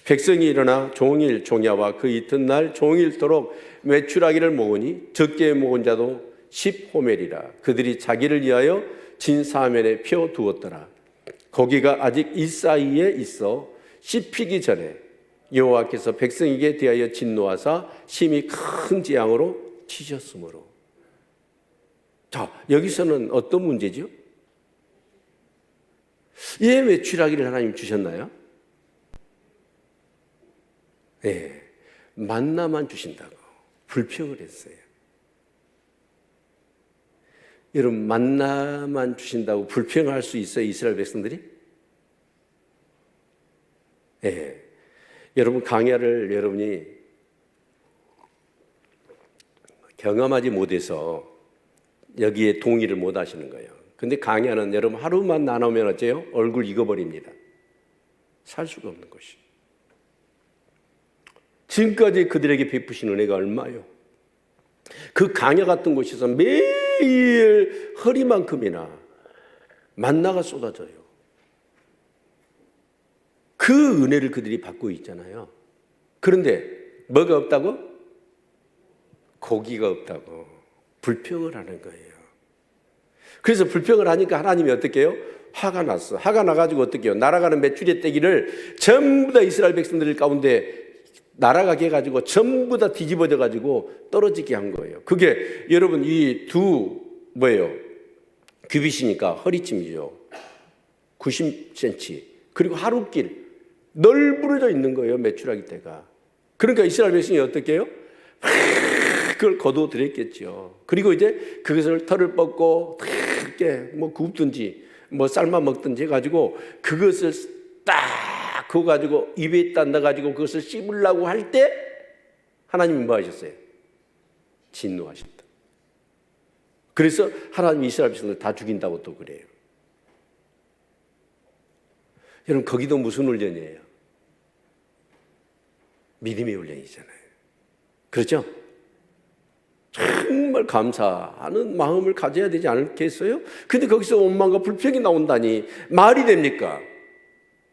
백성이 일어나 종일 종야와 그 이튿날 종일토록 외출하기를 모으니 적게 모은 자도 10호멜이라. 그들이 자기를 위하여 진 사면에 펴 두었더라. 거기가 아직 이 사이에 있어 씹히기 전에 여호와께서 백성에게 대하여 진노하사 심히 큰 재앙으로 치셨으므로. 자, 여기서는 어떤 문제죠? 왜 외출하기를 하나님 주셨나요? 만나만 주신다고 불평을 했어요. 여러분, 만나만 주신다고 불평할 수 있어요, 이스라엘 백성들이? 예. 여러분, 광야를 여러분이 경험하지 못해서 여기에 동의를 못 하시는 거예요. 근데 광야는 여러분 하루만 나누면 어째요? 얼굴 익어버립니다. 살 수가 없는 것이. 지금까지 그들에게 베푸신 은혜가 얼마요? 그 광야 같은 곳에서 매일 허리만큼이나 만나가 쏟아져요. 그 은혜를 그들이 받고 있잖아요. 그런데 뭐가 없다고? 고기가 없다고 불평을 하는 거예요. 그래서 불평을 하니까 하나님이 어떻게 해요? 화가 났어. 화가 나가지고 어떻게 해요? 날아가는 메추리의 떼기를 전부 다 이스라엘 백성들 가운데 날아가게 해가지고 전부 다 뒤집어져 가지고 떨어지게 한 거예요. 그게 여러분 이 두 뭐예요? 규빗이니까 허리쯤이죠. 90cm. 그리고 하루길 널브러져 있는 거예요. 메추라기 떼가. 그러니까 이스라엘 백성이 어떻게 해요? 그걸 거두어드렸겠죠. 그리고 이제 그것을 털을 뽑고 이렇게 뭐 굽든지 뭐 삶아 먹든지 해가지고 그것을 딱 그거 가지고 입에 딱 넣어가지고 그것을 씹으려고 할 때 하나님이 뭐 하셨어요? 진노하셨다. 그래서 하나님이 이스라엘 백성들 다 죽인다고 또 그래요. 여러분, 거기도 무슨 훈련이에요? 믿음의 훈련이잖아요. 그렇죠? 정말 감사하는 마음을 가져야 되지 않겠어요? 근데 거기서 원망과 불평이 나온다니 말이 됩니까?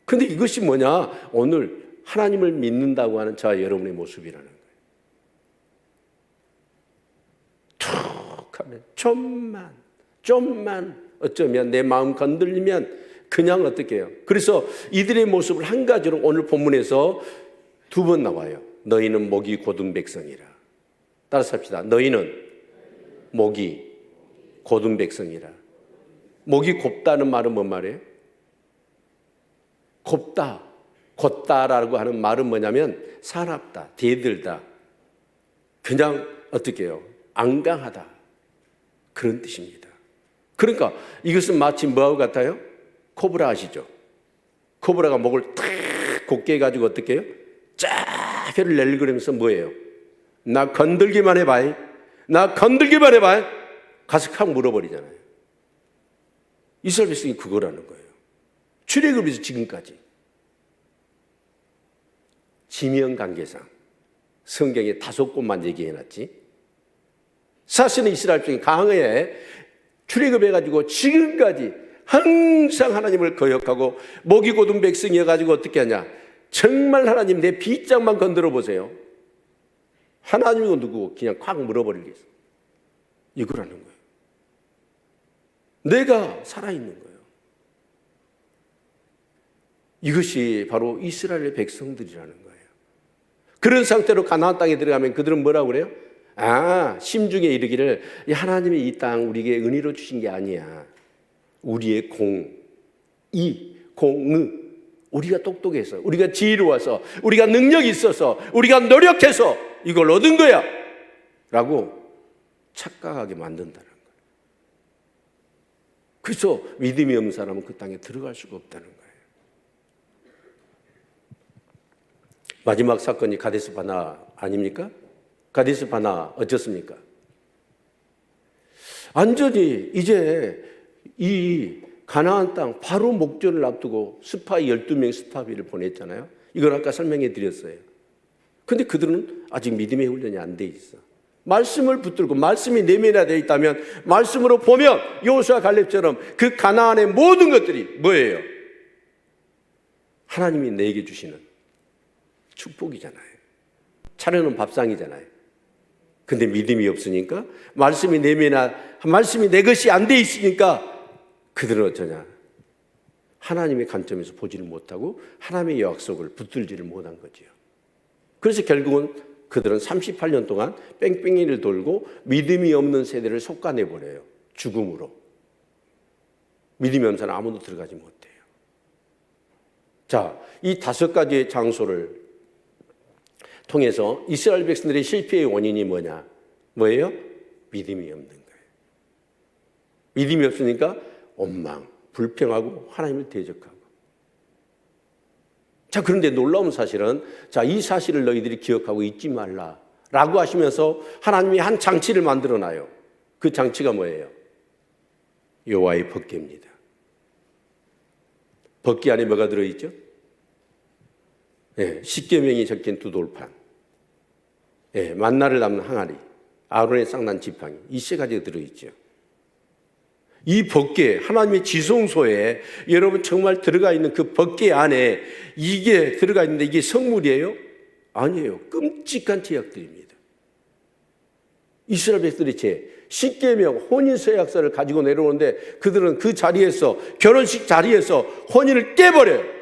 근데 이것이 뭐냐? 오늘 하나님을 믿는다고 하는 저와 여러분의 모습이라는 거예요. 툭 하면 좀만 어쩌면 내 마음 건들리면 그냥 어떻게 해요? 그래서 이들의 모습을 한 가지로 오늘 본문에서 두 번 나와요. 너희는 목이 곧은 백성이라. 따라서 합시다. 너희는 목이 곧은 백성이라. 목이 곱다는 말은 뭔 말이에요? 곱다, 곧다라고 하는 말은 뭐냐면 사납다, 대들다, 그냥 어떻게 해요? 안강하다, 그런 뜻입니다. 그러니까 이것은 마치 뭐하고 같아요? 코브라 아시죠? 코브라가 목을 탁 곧게 해가지고 어떻게 해요? 쫙 혀를 내리그러면서 뭐예요? 나 건들기만 해봐. 나 건들기만 해봐. 가서 칵 물어버리잖아요. 이스라엘 백성이 그거라는 거예요. 출애굽에서 지금까지. 지명관계상 성경에 5곳만 얘기해놨지. 사실은 이스라엘 백성이 광야에 출애굽해가지고 지금까지 항상 하나님을 거역하고 목이 곧은 백성이어가지고 어떻게 하냐. 정말 하나님 내 빗장만 건드려 보세요. 하나님은 누구고 그냥 콱 물어버리겠어. 이거라는 거예요. 내가 살아있는 거예요. 이것이 바로 이스라엘의 백성들이라는 거예요. 그런 상태로 가나안 땅에 들어가면 그들은 뭐라고 그래요? 심중에 이르기를 하나님이 이 땅 우리에게 은혜로 주신 게 아니야. 우리의 공의 우리가 똑똑해서, 우리가 지혜로워서, 우리가 능력이 있어서, 우리가 노력해서 이걸 얻은 거야 라고 착각하게 만든다는 거예요. 그래서 믿음이 없는 사람은 그 땅에 들어갈 수가 없다는 거예요. 마지막 사건이 가데스 바나 아닙니까? 가데스 바나 어쩌습니까? 완전히 이제 이 가나안 땅 바로 목전을 앞두고 스파이 12명 스파비를 보냈잖아요. 이걸 아까 설명해 드렸어요. 근데 그들은 아직 믿음의 훈련이 안 돼 있어. 말씀을 붙들고 말씀이 내면화되어 있다면 말씀으로 보면 여호수아 갈렙처럼 그 가나안의 모든 것들이 뭐예요? 하나님이 내게 주시는 축복이잖아요. 차려놓은 밥상이잖아요. 근데 믿음이 없으니까 말씀이 내 것이 안 돼 있으니까 그들은 어쩌냐? 하나님의 관점에서 보지를 못하고 하나님의 약속을 붙들지를 못한 거지요. 그래서 결국은 그들은 38년 동안 뺑뺑이를 돌고 믿음이 없는 세대를 솎아내버려요. 죽음으로. 믿음이 없는 사람 아무도 들어가지 못해요. 자, 이 5가지의 장소를 통해서 이스라엘 백성들의 실패의 원인이 뭐냐? 뭐예요? 믿음이 없는 거예요. 믿음이 없으니까 원망, 불평하고 하나님을 대적하고. 자, 그런데 놀라운 사실은, 자, 이 사실을 너희들이 기억하고 잊지 말라 라고 하시면서 하나님이 한 장치를 만들어놔요. 그 장치가 뭐예요? 여호와의 법궤입니다. 법궤 안에 뭐가 들어있죠? 예, 십계명이 적힌 두 돌판, 예, 만나를 담는 항아리, 아론의 쌍난 지팡이, 이 세 가지가 들어있죠. 이 법궤, 하나님의 지성소에 여러분 정말 들어가 있는 그 법궤 안에 이게 들어가 있는데 이게 성물이에요? 아니에요. 끔찍한 죄악들입니다. 이스라엘 백성들이 죄, 십계명 혼인서약서를 가지고 내려오는데 그들은 그 자리에서, 결혼식 자리에서 혼인을 깨버려요.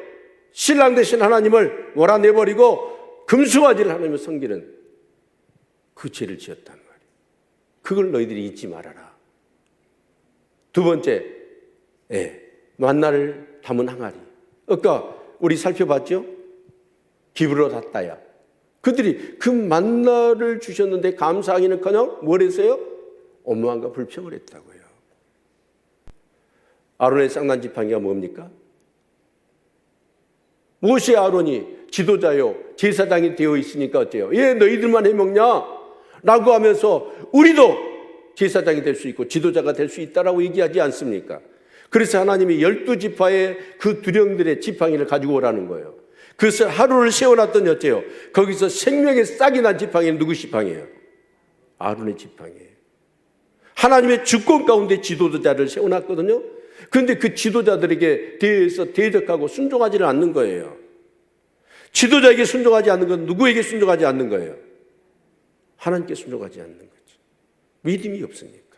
신랑 대신 하나님을 몰아내버리고 금수화지를 하나님을 섬기는 그 죄를 지었단 말이에요. 그걸 너희들이 잊지 말아라. 두 번째, 만나를 담은 항아리. 아까 우리 살펴봤죠? 기브로 닷다야. 그들이 그 만나를 주셨는데 감사하기는커녕 뭘 했어요? 원망과 불평을 했다고요. 아론의 쌍난 지팡이가 뭡니까? 모세 아론이 지도자요 제사장이 되어 있으니까 어때요? 예, 너희들만 해먹냐? 라고 하면서 우리도 제사장이 될 수 있고 지도자가 될 수 있다라고 얘기하지 않습니까? 그래서 하나님이 12지파의 그 두령들의 지팡이를 가지고 오라는 거예요. 그래서 하루를 세워놨더니 어때요? 거기서 생명의 싹이 난 지팡이는 누구 지팡이에요? 아론의 지팡이에요. 하나님의 주권 가운데 지도자를 세워놨거든요. 그런데 그 지도자들에게 대해서 대적하고 순종하지는 않는 거예요. 지도자에게 순종하지 않는 건 누구에게 순종하지 않는 거예요? 하나님께 순종하지 않는 거죠. 믿음이 없으니까.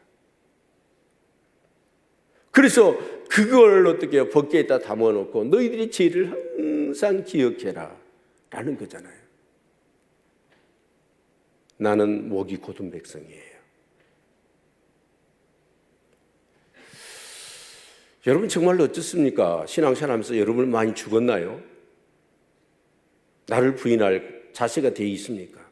그래서 그걸 어떻게 해요? 법궤에다 담아놓고 너희들이 죄를 항상 기억해라 라는 거잖아요. 나는 목이 곧은 백성이에요. 여러분 정말로 어떻습니까? 신앙생활하면서 여러분 많이 죽었나요? 나를 부인할 자세가 되어 있습니까?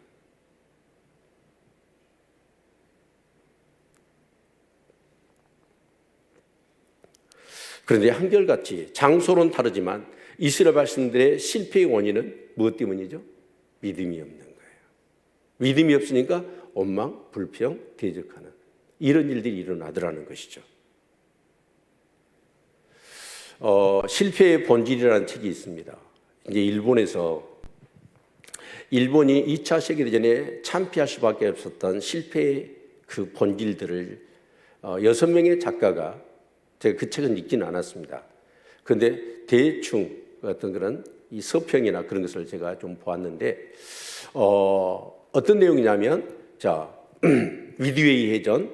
그런데 한결같이 장소는 다르지만 이스라엘 백성들의 실패의 원인은 무엇 때문이죠? 믿음이 없는 거예요. 믿음이 없으니까 원망, 불평, 대적하는 이런 일들이 일어나더라는 것이죠. 실패의 본질이라는 책이 있습니다. 이제 일본이 2차 세계대전에 참패할 수밖에 없었던 실패의 그 본질들을 6명의 작가가, 제가 그 책은 읽지는 않았습니다. 그런데 대충 어떤 그런 이 서평이나 그런 것을 제가 좀 보았는데, 어떤 내용이냐면, 자, 미드웨이 해전,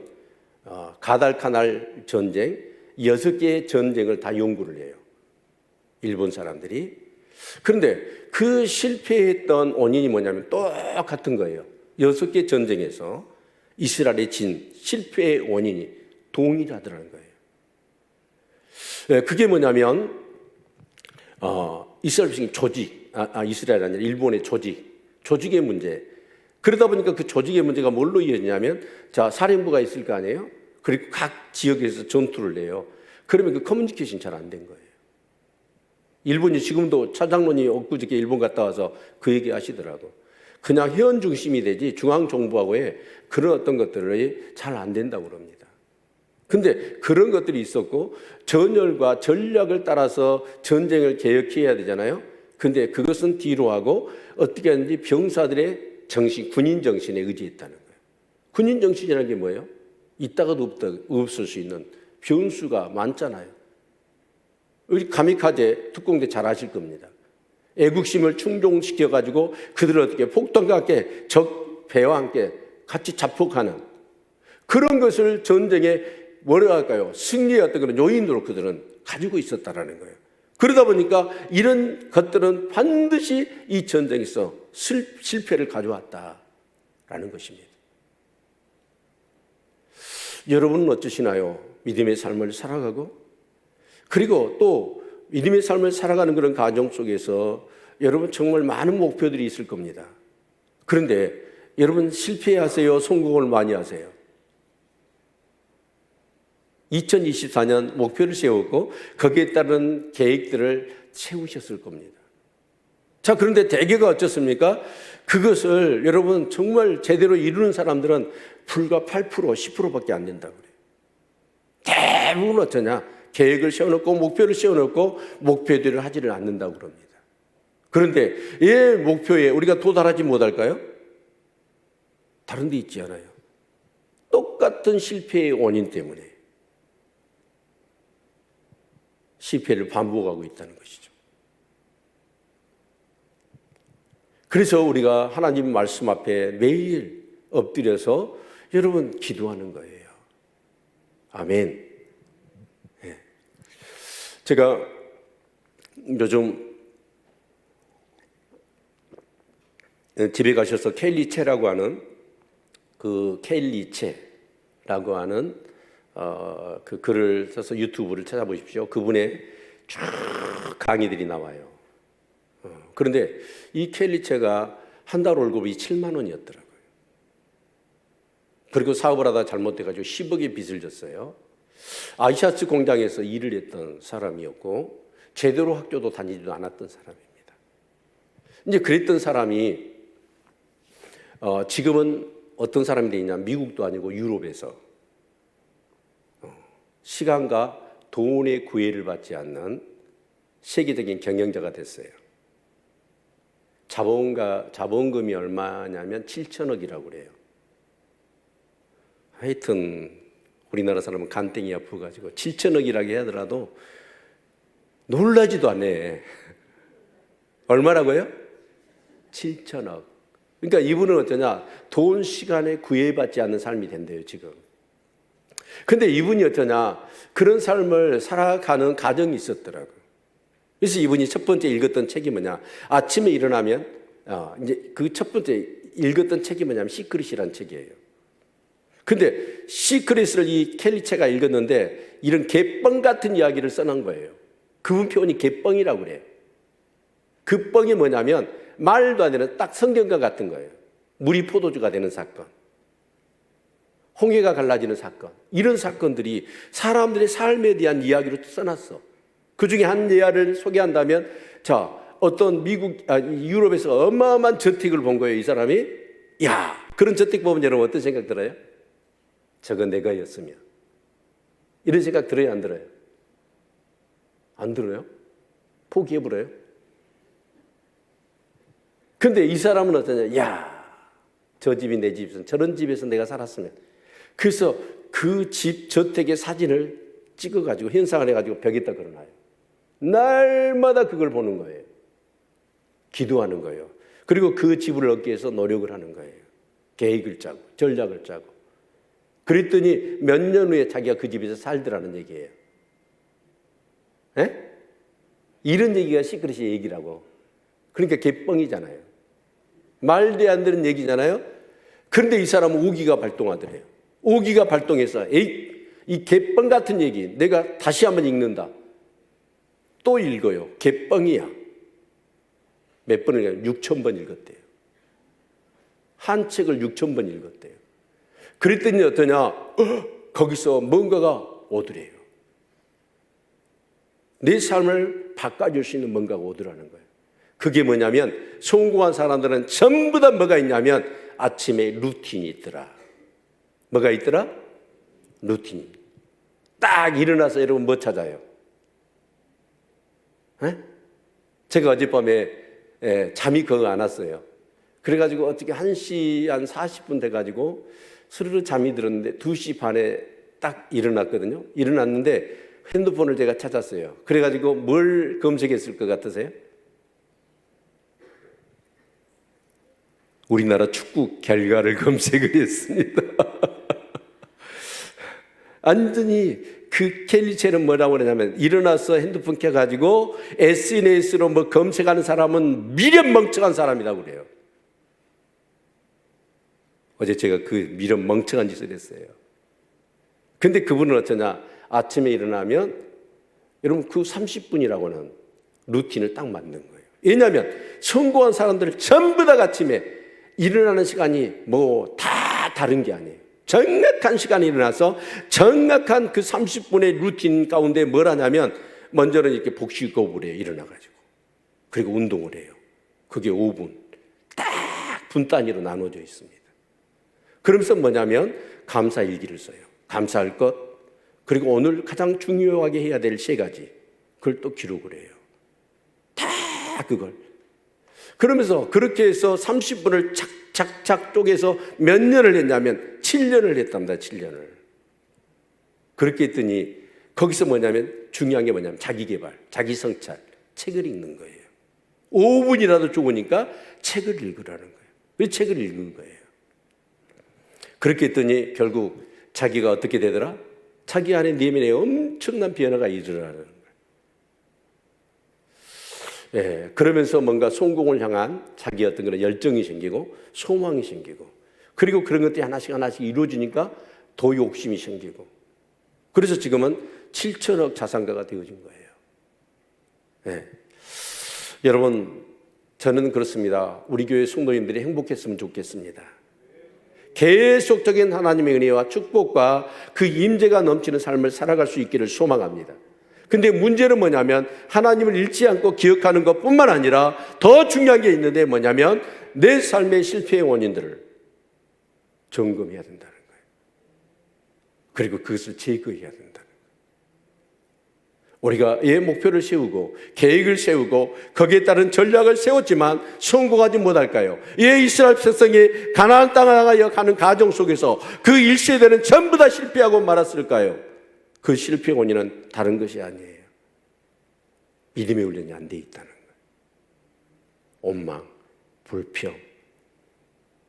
가달카날 전쟁, 6개의 전쟁을 다 연구를 해요. 일본 사람들이. 그런데 그 실패했던 원인이 뭐냐면 똑같은 거예요. 6개 전쟁에서 이스라엘의 진, 실패의 원인이 동일하더라는 거예요. 그게 뭐냐면 이스라엘 백성의 조직, 이스라엘 아니라 일본의 조직의 문제. 그러다 보니까 그 조직의 문제가 뭘로 이어지냐면, 자, 사령부가 있을 거 아니에요? 그리고 각 지역에서 전투를 해요. 그러면 그 커뮤니케이션이 잘 안 된 거예요. 일본이 지금도 차장론이 엊그저께 일본 갔다 와서 그 얘기 하시더라고. 그냥 회원 중심이 되지 중앙정부하고의 그런 어떤 것들이 잘 안 된다고 그럽니다. 근데 그런 것들이 있었고 전열과 전략을 따라서 전쟁을 개혁해야 되잖아요. 근데 그것은 뒤로 하고 어떻게 하는지 병사들의 정신, 군인 정신에 의지했다는 거예요. 군인 정신이라는 게 뭐예요? 있다가도 없을 수 있는 변수가 많잖아요. 우리 가미카제 특공대 잘 아실 겁니다. 애국심을 충족시켜가지고 그들을 어떻게 폭탄과 함께 적 배와 함께 같이 자폭하는 그런 것을 전쟁에 뭐라 할까요? 승리의 어떤 그런 요인으로 그들은 가지고 있었다라는 거예요. 그러다 보니까 이런 것들은 반드시 이 전쟁에서 실패를 가져왔다라는 것입니다. 여러분은 어떠시나요? 믿음의 삶을 살아가고, 그리고 또 믿음의 삶을 살아가는 그런 과정 속에서 여러분 정말 많은 목표들이 있을 겁니다. 그런데 여러분 실패하세요? 성공을 많이 하세요? 2024년 목표를 세웠고 거기에 따른 계획들을 세우셨을 겁니다. 자, 그런데 대개가 어떻습니까? 그것을 여러분 정말 제대로 이루는 사람들은 불과 8%, 10%밖에 안 된다고 그래요. 대부분 어쩌냐? 계획을 세워놓고 목표를 세워놓고 목표들을 하지를 않는다고 그럽니다. 그런데 이 목표에 우리가 도달하지 못할까요? 다른 데 있지 않아요. 똑같은 실패의 원인 때문에 실패를 반복하고 있다는 것이죠. 그래서 우리가 하나님 말씀 앞에 매일 엎드려서 여러분 기도하는 거예요. 아멘. 네. 제가 요즘 집에 가셔서 켈리체라고 하는 켈리체라고 하는 그 글을 써서 유튜브를 찾아보십시오. 그분의 쭉 강의들이 나와요. 그런데 이 켈리체가 한 달 월급이 7만 원이었더라고요. 그리고 사업을 하다 잘못돼가지고 10억의 빚을 졌어요. 아이샤츠 공장에서 일을 했던 사람이었고 제대로 학교도 다니지도 않았던 사람입니다. 이제 그랬던 사람이 지금은 어떤 사람이 되냐? 미국도 아니고 유럽에서 시간과 돈의 구애를 받지 않는 세계적인 경영자가 됐어요. 자본금이 얼마냐면 7천억이라고 그래요. 하여튼 우리나라 사람은 간땡이 아프가지고 7천억이라고 하더라도 놀라지도 않네. 얼마라고요? 7천억. 그러니까 이분은 어떠냐? 돈, 시간에 구애받지 않는 삶이 된대요, 지금. 근데 이분이 어떠냐? 그런 삶을 살아가는 가정이 있었더라고요. 그래서 이분이 첫 번째 읽었던 책이 뭐냐? 아침에 일어나면, 이제 그 첫 번째 읽었던 책이 뭐냐면 시크릿이라는 책이에요. 근데 시크릿을 이 켈리체가 읽었는데 이런 개뻥 같은 이야기를 써놓은 거예요. 그분 표현이 개뻥이라고 그래요. 그 뻥이 뭐냐면 말도 안 되는 딱 성경과 같은 거예요. 물이 포도주가 되는 사건, 홍해가 갈라지는 사건, 이런 사건들이 사람들의 삶에 대한 이야기로 써놨어. 그 중에 한 예화를 소개한다면, 자, 어떤 유럽에서 어마어마한 저택을 본 거예요, 이 사람이. 야, 그런 저택 보면 여러분 어떤 생각 들어요? 저거 내가였으면. 이런 생각 들어요, 안 들어요? 안 들어요? 포기해버려요? 근데 이 사람은 어떠냐? 야, 저 집이 내 집이었으면, 저런 집에서 내가 살았으면. 그래서 그 집 저택의 사진을 찍어가지고 현상을 해가지고 벽에다 걸어놔요. 날마다 그걸 보는 거예요. 기도하는 거예요. 그리고 그 집을 얻기 위해서 노력을 하는 거예요. 계획을 짜고 전략을 짜고. 그랬더니 몇 년 후에 자기가 그 집에서 살더라는 얘기예요. 에? 이런 얘기가 시크릿의 얘기라고. 그러니까 개뻥이잖아요. 말도 안 되는 얘기잖아요. 그런데 이 사람은 오기가 발동하더래요. 오기가 발동해서 에이, 이 개뻥 같은 얘기 내가 다시 한번 읽는다. 또 읽어요. 개뻥이야. 몇 번을 6,000번 읽었대요. 한 책을 6,000번 읽었대요. 그랬더니 어떠냐? 거기서 뭔가가 오더래요. 내 삶을 바꿔줄 수 있는 뭔가가 오더라는 거예요. 그게 뭐냐면 성공한 사람들은 전부 다 뭐가 있냐면 아침에 루틴이 있더라. 뭐가 있더라? 루틴이. 딱 일어나서 여러분 뭐 찾아요? 에? 제가 어젯밤에 잠이 거의 안 왔어요. 그래가지고 어떻게 1시 한 40분 돼가지고 스르르 잠이 들었는데 2시 반에 딱 일어났거든요. 일어났는데 핸드폰을 제가 찾았어요. 그래가지고 뭘 검색했을 것 같으세요? 우리나라 축구 결과를 검색을 했습니다. 완전히 그 켈리체는 뭐라고 그러냐면 일어나서 핸드폰 켜가지고 SNS로 뭐 검색하는 사람은 미련 멍청한 사람이라고 그래요. 어제 제가 그 미련 멍청한 짓을 했어요. 근데 그분은 어쩌냐? 아침에 일어나면 여러분 그 30분이라고는 루틴을 딱 맞는 거예요. 왜냐하면 성공한 사람들 전부 다 아침에 일어나는 시간이 뭐 다 다른 게 아니에요. 정확한 시간에 일어나서 정확한 그 30분의 루틴 가운데 뭘 하냐면 먼저는 이렇게 복식호흡을 해요. 일어나가지고. 그리고 운동을 해요. 그게 5분. 딱 분 단위로 나눠져 있습니다. 그러면서 뭐냐면 감사일기를 써요. 감사할 것, 그리고 오늘 가장 중요하게 해야 될 3가지. 그걸 또 기록을 해요. 다 그걸. 그러면서 그렇게 해서 30분을 착착착 쪼개서 몇 년을 했냐면 7년을 했답니다. 7년을. 그렇게 했더니 거기서 뭐냐면 중요한 게 뭐냐면 자기 개발, 자기 성찰, 책을 읽는 거예요. 5분이라도 좋으니까 책을 읽으라는 거예요. 왜 책을 읽는 거예요? 그렇게 했더니 결국 자기가 어떻게 되더라? 자기 안에 내면에 엄청난 변화가 일어나는 거예요. 예, 그러면서 뭔가 성공을 향한 자기 어떤 그런 열정이 생기고 소망이 생기고, 그리고 그런 것들이 하나씩 이루어지니까 더 욕심이 생기고, 그래서 지금은 7천억 자산가가 되어진 거예요. 예. 여러분, 저는 그렇습니다. 우리 교회 성도님들이 행복했으면 좋겠습니다. 계속적인 하나님의 은혜와 축복과 그 임재가 넘치는 삶을 살아갈 수 있기를 소망합니다. 근데 문제는 뭐냐면 하나님을 잃지 않고 기억하는 것뿐만 아니라 더 중요한 게 있는데 뭐냐면 내 삶의 실패의 원인들을 점검해야 된다는 거예요. 그리고 그것을 제거해야 된다는 거예요. 우리가 목표를 세우고 계획을 세우고 거기에 따른 전략을 세웠지만 성공하지 못할까요? 이스라엘 백성이 가나안 땅을 향하여 가는 과정 속에서 그 1세대는 전부 다 실패하고 말았을까요? 그 실패의 원인은 다른 것이 아니에요. 믿음의 훈련이 안 돼 있다는 거예요. 원망, 불평,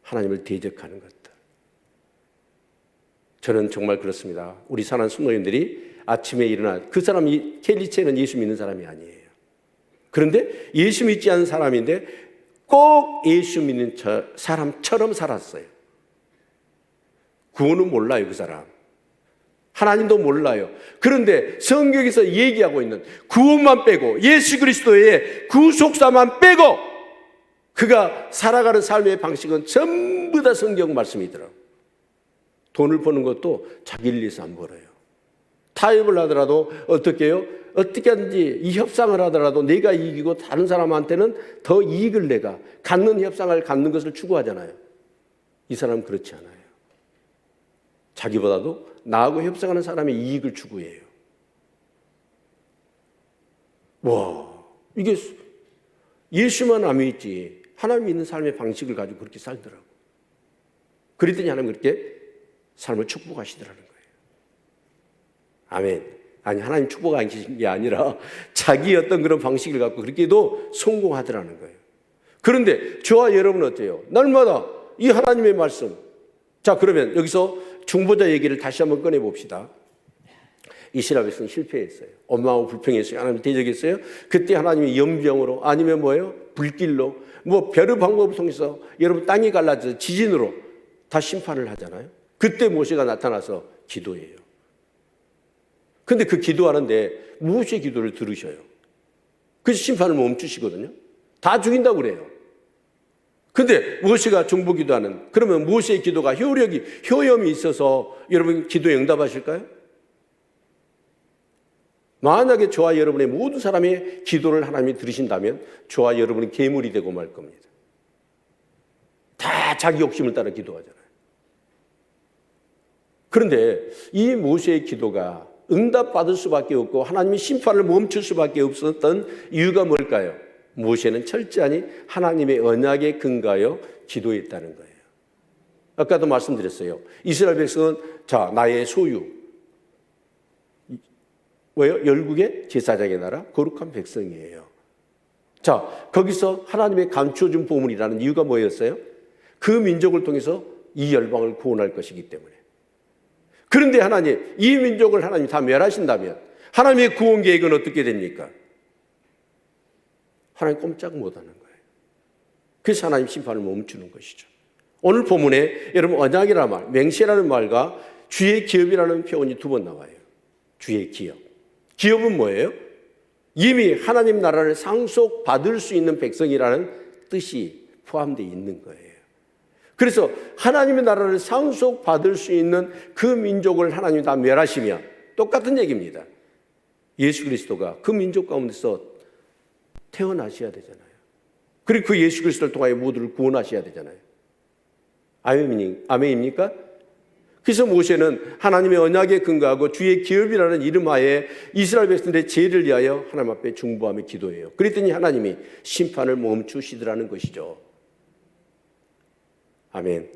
하나님을 대적하는 것들. 저는 정말 그렇습니다. 우리 사랑하는 성도님들이 아침에 일어나, 그 사람이 켈리체는 예수 믿는 사람이 아니에요. 그런데 예수 믿지 않는 사람인데 꼭 예수 믿는 사람처럼 살았어요. 구원은 몰라요, 그 사람. 하나님도 몰라요. 그런데 성경에서 얘기하고 있는 구원만 빼고 예수 그리스도의 구속사만 빼고 그가 살아가는 삶의 방식은 전부 다 성경 말씀이더라고요. 돈을 버는 것도 자기를 위해서 안 벌어요. 타협을 하더라도 어떻게 해요? 어떻게 하든지 이 협상을 하더라도 내가 이기고 다른 사람한테는 더 이익을 내가 갖는 협상을 갖는 것을 추구하잖아요. 이 사람은 그렇지 않아요. 자기보다도 나하고 협상하는 사람의 이익을 추구해요. 와, 이게 예수만 안 믿지 하나님 믿는 삶의 방식을 가지고 그렇게 살더라고. 그랬더니 하나님 그렇게 삶을 축복하시더라는 거예요. 아멘. 아니, 하나님 축복하신 게 아니라 자기 어떤 그런 방식을 갖고 그렇게도 성공하더라는 거예요. 그런데 저와 여러분은 어때요? 날마다 이 하나님의 말씀. 자, 그러면 여기서 중보자 얘기를 다시 한번 꺼내봅시다. 이스라엘 백성이 실패했어요. 원망하고 불평했어요. 하나님 대적했어요. 그때 하나님이 연병으로 아니면 뭐예요? 불길로 뭐 별의 방법을 통해서 여러분 땅이 갈라져서 지진으로 다 심판을 하잖아요. 그때 모세가 나타나서 기도해요. 근데 그 기도하는데 모세의 기도를 들으셔요. 그래서 심판을 멈추시거든요. 다 죽인다고 그래요. 근데 모세가 중보 기도하는, 그러면 모세의 기도가 효염이 있어서 여러분 기도에 응답하실까요? 만약에 저와 여러분의 모든 사람의 기도를 하나님이 들으신다면 저와 여러분은 괴물이 되고 말 겁니다. 다 자기 욕심을 따라 기도하잖아요. 그런데 이 모세의 기도가 응답받을 수밖에 없고 하나님이 심판을 멈출 수밖에 없었던 이유가 뭘까요? 모세는 철저히 하나님의 언약에 근거하여 기도했다는 거예요. 아까도 말씀드렸어요. 이스라엘 백성은 자, 나의 소유. 왜요? 열국의 제사장의 나라, 거룩한 백성이에요. 자, 거기서 하나님의 감춰준 보물이라는 이유가 뭐였어요? 그 민족을 통해서 이 열방을 구원할 것이기 때문에. 그런데 하나님, 이 민족을 하나님이 다 멸하신다면 하나님의 구원 계획은 어떻게 됩니까? 하나님 꼼짝 못하는 거예요. 그래서 하나님 심판을 멈추는 것이죠. 오늘 본문에 여러분 언약이라는 말, 맹세라는 말과 주의 기업이라는 표현이 2번 나와요. 주의 기업. 기업은 뭐예요? 이미 하나님 나라를 상속받을 수 있는 백성이라는 뜻이 포함되어 있는 거예요. 그래서 하나님의 나라를 상속받을 수 있는 그 민족을 하나님이 다 멸하시며 똑같은 얘기입니다. 예수 그리스도가 그 민족 가운데서 태어나셔야 되잖아요. 그리고 그 예수 그리스도를 통하여 모두를 구원하셔야 되잖아요. 아멘입니까? 그래서 모세는 하나님의 언약에 근거하고 주의 기업이라는 이름 하에 이스라엘 백성들의 죄를 위하여 하나님 앞에 중보하며 기도해요. 그랬더니 하나님이 심판을 멈추시더라는 것이죠. 아멘.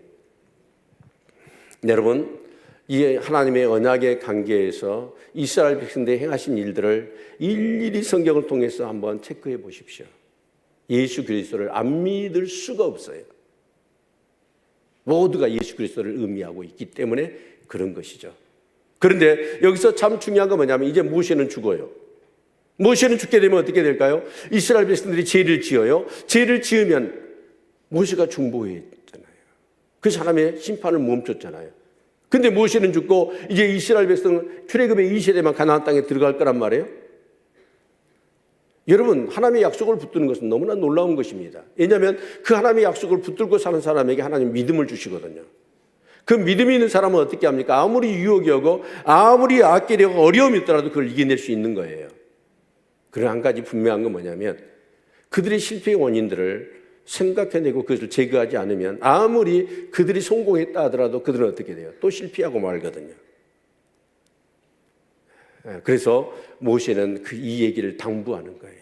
여러분, 이 하나님의 언약의 관계에서 이스라엘 백성들이 행하신 일들을 일일이 성경을 통해서 한번 체크해 보십시오. 예수 그리스도를 안 믿을 수가 없어요. 모두가 예수 그리스도를 의미하고 있기 때문에 그런 것이죠. 그런데 여기서 참 중요한 건 뭐냐면 이제 모세는 죽어요. 모세는 죽게 되면 어떻게 될까요? 이스라엘 백성들이 죄를 지어요. 죄를 지으면 모세가 중보했잖아요. 그래서 하나님의 심판을 멈췄잖아요. 근데 모세는 죽고 이제 이스라엘 백성은 출애굽의 2세대만 가나안 땅에 들어갈 거란 말이에요. 여러분, 하나님의 약속을 붙드는 것은 너무나 놀라운 것입니다. 왜냐하면 그 하나님의 약속을 붙들고 사는 사람에게 하나님 믿음을 주시거든요. 그 믿음이 있는 사람은 어떻게 합니까? 아무리 유혹이 오고 아무리 악계력 어려움이 있더라도 그걸 이겨낼 수 있는 거예요. 그런 한 가지 분명한 건 뭐냐면 그들의 실패의 원인들을 생각해내고 그것을 제거하지 않으면 아무리 그들이 성공했다 하더라도 그들은 어떻게 돼요? 또 실패하고 말거든요. 그래서 모세는 이 얘기를 당부하는 거예요.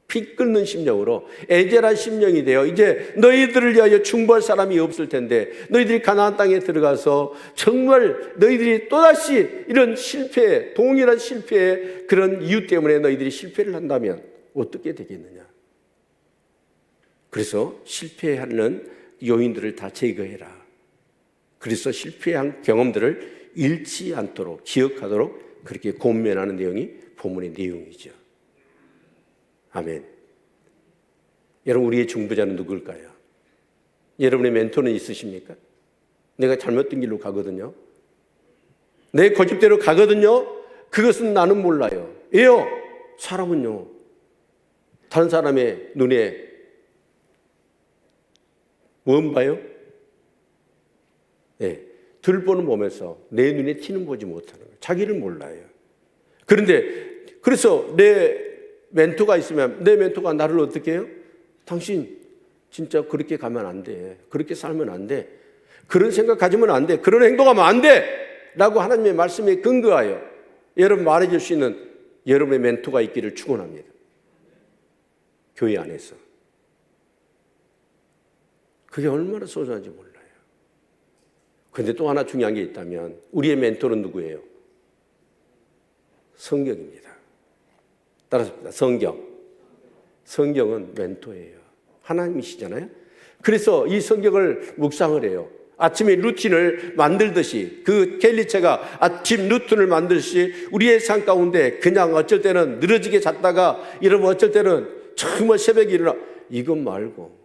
피 끓는 심령으로 애절한 심령이 되어 이제 너희들을 위하여 중보할 사람이 없을 텐데 너희들이 가나안 땅에 들어가서 정말 너희들이 또다시 이런 실패, 동일한 실패의 그런 이유 때문에 너희들이 실패를 한다면 어떻게 되겠느냐. 그래서 실패하는 요인들을 다 제거해라. 그래서 실패한 경험들을 잃지 않도록 기억하도록 그렇게 권면하는 내용이 본문의 내용이죠. 아멘. 여러분, 우리의 중보자는 누굴까요? 여러분의 멘토는 있으십니까? 내가 잘못된 길로 가거든요. 내 고집대로 가거든요. 그것은 나는 몰라요. 왜요? 사람은요, 다른 사람의 눈에 뭔 봐요? 네, 들보는 보면서 내 눈에 티는 보지 못하는 거예요. 자기를 몰라요. 그런데 그래서 내 멘토가 있으면 내 멘토가 나를 어떻게 해요? 당신 진짜 그렇게 가면 안 돼. 그렇게 살면 안 돼. 그런 생각 가지면 안 돼. 그런 행동하면 안 돼. 라고 하나님의 말씀에 근거하여 여러분 말해줄 수 있는 여러분의 멘토가 있기를 축원합니다. 교회 안에서. 그게 얼마나 소중한지 몰라요. 그런데 또 하나 중요한 게 있다면 우리의 멘토는 누구예요? 성경입니다. 따라서 성경. 성경은 멘토예요. 하나님이시잖아요. 그래서 이 성경을 묵상을 해요. 아침에 루틴을 만들듯이 그 켈리체가 아침 루틴을 만들듯이 우리의 삶 가운데 그냥 어쩔 때는 늘어지게 잤다가 이러면 어쩔 때는 정말 새벽에 일어나 이것 말고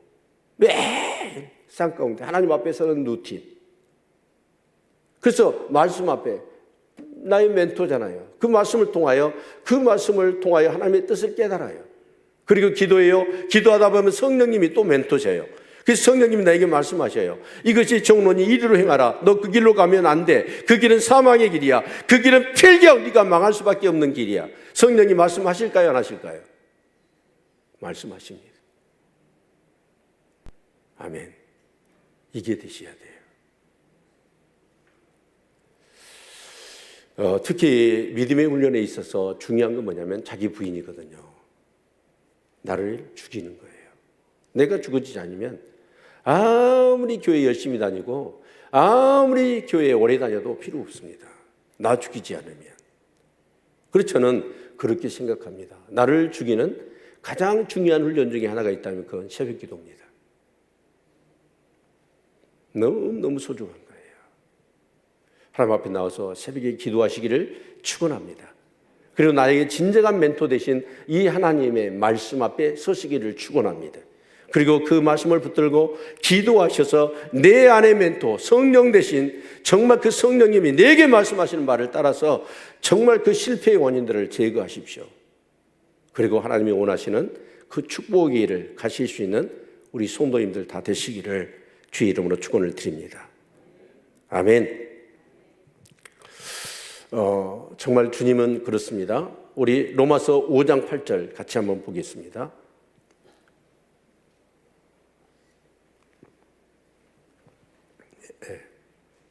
매일 삶 가운데 하나님 앞에 서는 루틴. 그래서 말씀 앞에 나의 멘토잖아요. 그 말씀을 통하여 하나님의 뜻을 깨달아요. 그리고 기도해요. 기도하다 보면 성령님이 또 멘토세요. 그래서 성령님이 나에게 말씀하셔요. 이것이 정론이 이리로 행하라. 너 그 길로 가면 안 돼. 그 길은 사망의 길이야. 그 길은 필경 네가 망할 수밖에 없는 길이야. 성령이 말씀하실까요? 안 하실까요? 말씀하십니다. 아멘. 이게 되셔야 돼요. 특히 믿음의 훈련에 있어서 중요한 건 뭐냐면 자기 부인이거든요. 나를 죽이는 거예요. 내가 죽어지지 않으면 아무리 교회 열심히 다니고 아무리 교회에 오래 다녀도 필요 없습니다. 나 죽이지 않으면. 그래서 저는 그렇게 생각합니다. 나를 죽이는 가장 중요한 훈련 중에 하나가 있다면 그건 새벽 기도입니다. 너무 소중한 거예요. 하나님 앞에 나와서 새벽에 기도하시기를 축원합니다. 그리고 나에게 진정한 멘토 되신 이 하나님의 말씀 앞에 서시기를 축원합니다. 그리고 그 말씀을 붙들고 기도하셔서 내 안의 멘토 성령 대신 정말 그 성령님이 내게 말씀하시는 말을 따라서 정말 그 실패의 원인들을 제거하십시오. 그리고 하나님이 원하시는 그 축복의 길을 가실 수 있는 우리 성도님들 다 되시기를 주의 이름으로 축원을 드립니다. 아멘. 정말 주님은 그렇습니다. 우리 로마서 5장 8절 같이 한번 보겠습니다.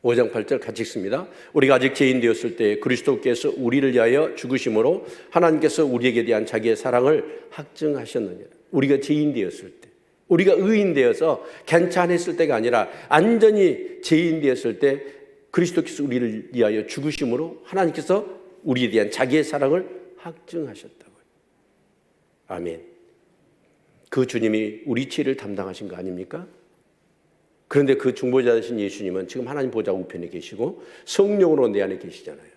5장 8절 같이 읽습니다. 우리가 아직 죄인 되었을 때 그리스도께서 우리를 위하여 죽으심으로 하나님께서 우리에게 대한 자기의 사랑을 확증하셨느니라. 우리가 죄인 되었을 때, 우리가 의인 되어서 괜찮았을 때가 아니라 완전히 죄인 되었을 때 그리스도께서 우리를 위하여 죽으심으로 하나님께서 우리에 대한 자기의 사랑을 확증하셨다고요. 아멘. 그 주님이 우리 죄를 담당하신 거 아닙니까? 그런데 그 중보자 되신 예수님은 지금 하나님 보좌 우편에 계시고 성령으로 내 안에 계시잖아요.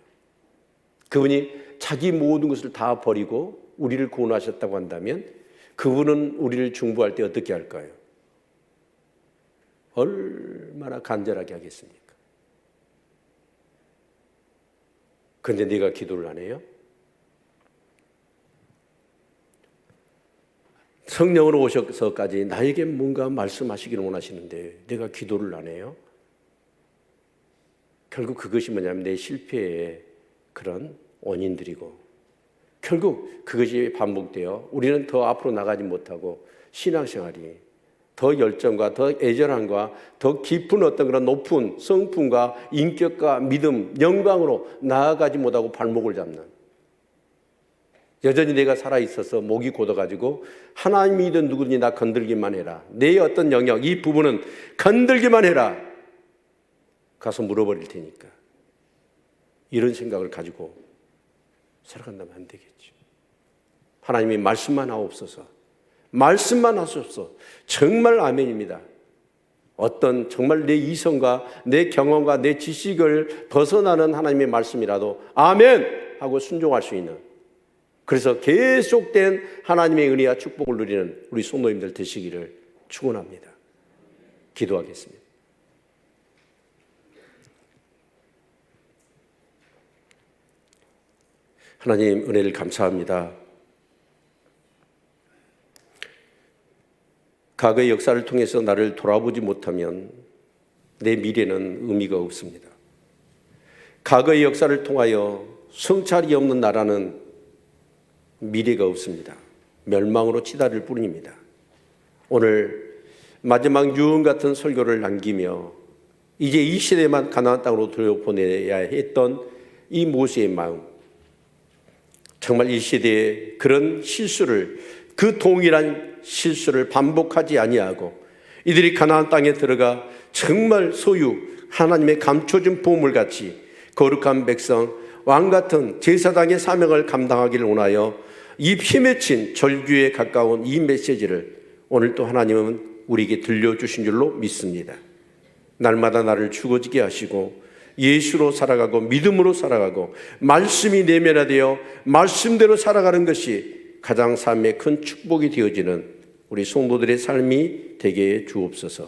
그분이 자기 모든 것을 다 버리고 우리를 구원하셨다고 한다면 그분은 우리를 중보할 때 어떻게 할까요? 얼마나 간절하게 하겠습니까? 그런데 내가 기도를 안 해요? 성령으로 오셔서까지 나에게 뭔가 말씀하시기를 원하시는데 내가 기도를 안 해요? 결국 그것이 뭐냐면 내 실패의 그런 원인들이고 결국 그것이 반복되어 우리는 더 앞으로 나가지 못하고 신앙생활이 더 열정과 더 애절함과 더 깊은 어떤 그런 높은 성품과 인격과 믿음, 영광으로 나아가지 못하고 발목을 잡는 여전히 내가 살아있어서 목이 곧아가지고 하나님이든 누구든지 나 건들기만 해라. 내 어떤 영역, 이 부분은 건들기만 해라. 가서 물어버릴 테니까. 이런 생각을 가지고 살아간다면 안 되겠죠. 하나님이 말씀만 하옵소서. 말씀만 하옵소서. 정말 아멘입니다. 어떤 정말 내 이성과 내 경험과 내 지식을 벗어나는 하나님의 말씀이라도 아멘! 하고 순종할 수 있는 그래서 계속된 하나님의 은혜와 축복을 누리는 우리 성도님들 되시기를 축원합니다. 기도하겠습니다. 하나님 은혜를 감사합니다. 과거의 역사를 통해서 나를 돌아보지 못하면 내 미래는 의미가 없습니다. 과거의 역사를 통하여 성찰이 없는 나라는 미래가 없습니다. 멸망으로 치달을 뿐입니다. 오늘 마지막 유언 같은 설교를 남기며 이제 이 시대만 가나안 땅으로 돌려보내야 했던 이 모세의 마음, 정말 이 시대에 그런 실수를, 그 동일한 실수를 반복하지 아니하고 이들이 가나안 땅에 들어가 정말 소유 하나님의 감춰진 보물같이 거룩한 백성, 왕 같은 제사장의 사명을 감당하기를 원하여 이 피맺힌 절규에 가까운 이 메시지를 오늘 또 하나님은 우리에게 들려주신 줄로 믿습니다. 날마다 나를 죽어지게 하시고 예수로 살아가고 믿음으로 살아가고 말씀이 내면화되어 말씀대로 살아가는 것이 가장 삶의 큰 축복이 되어지는 우리 성도들의 삶이 되게 해 주옵소서.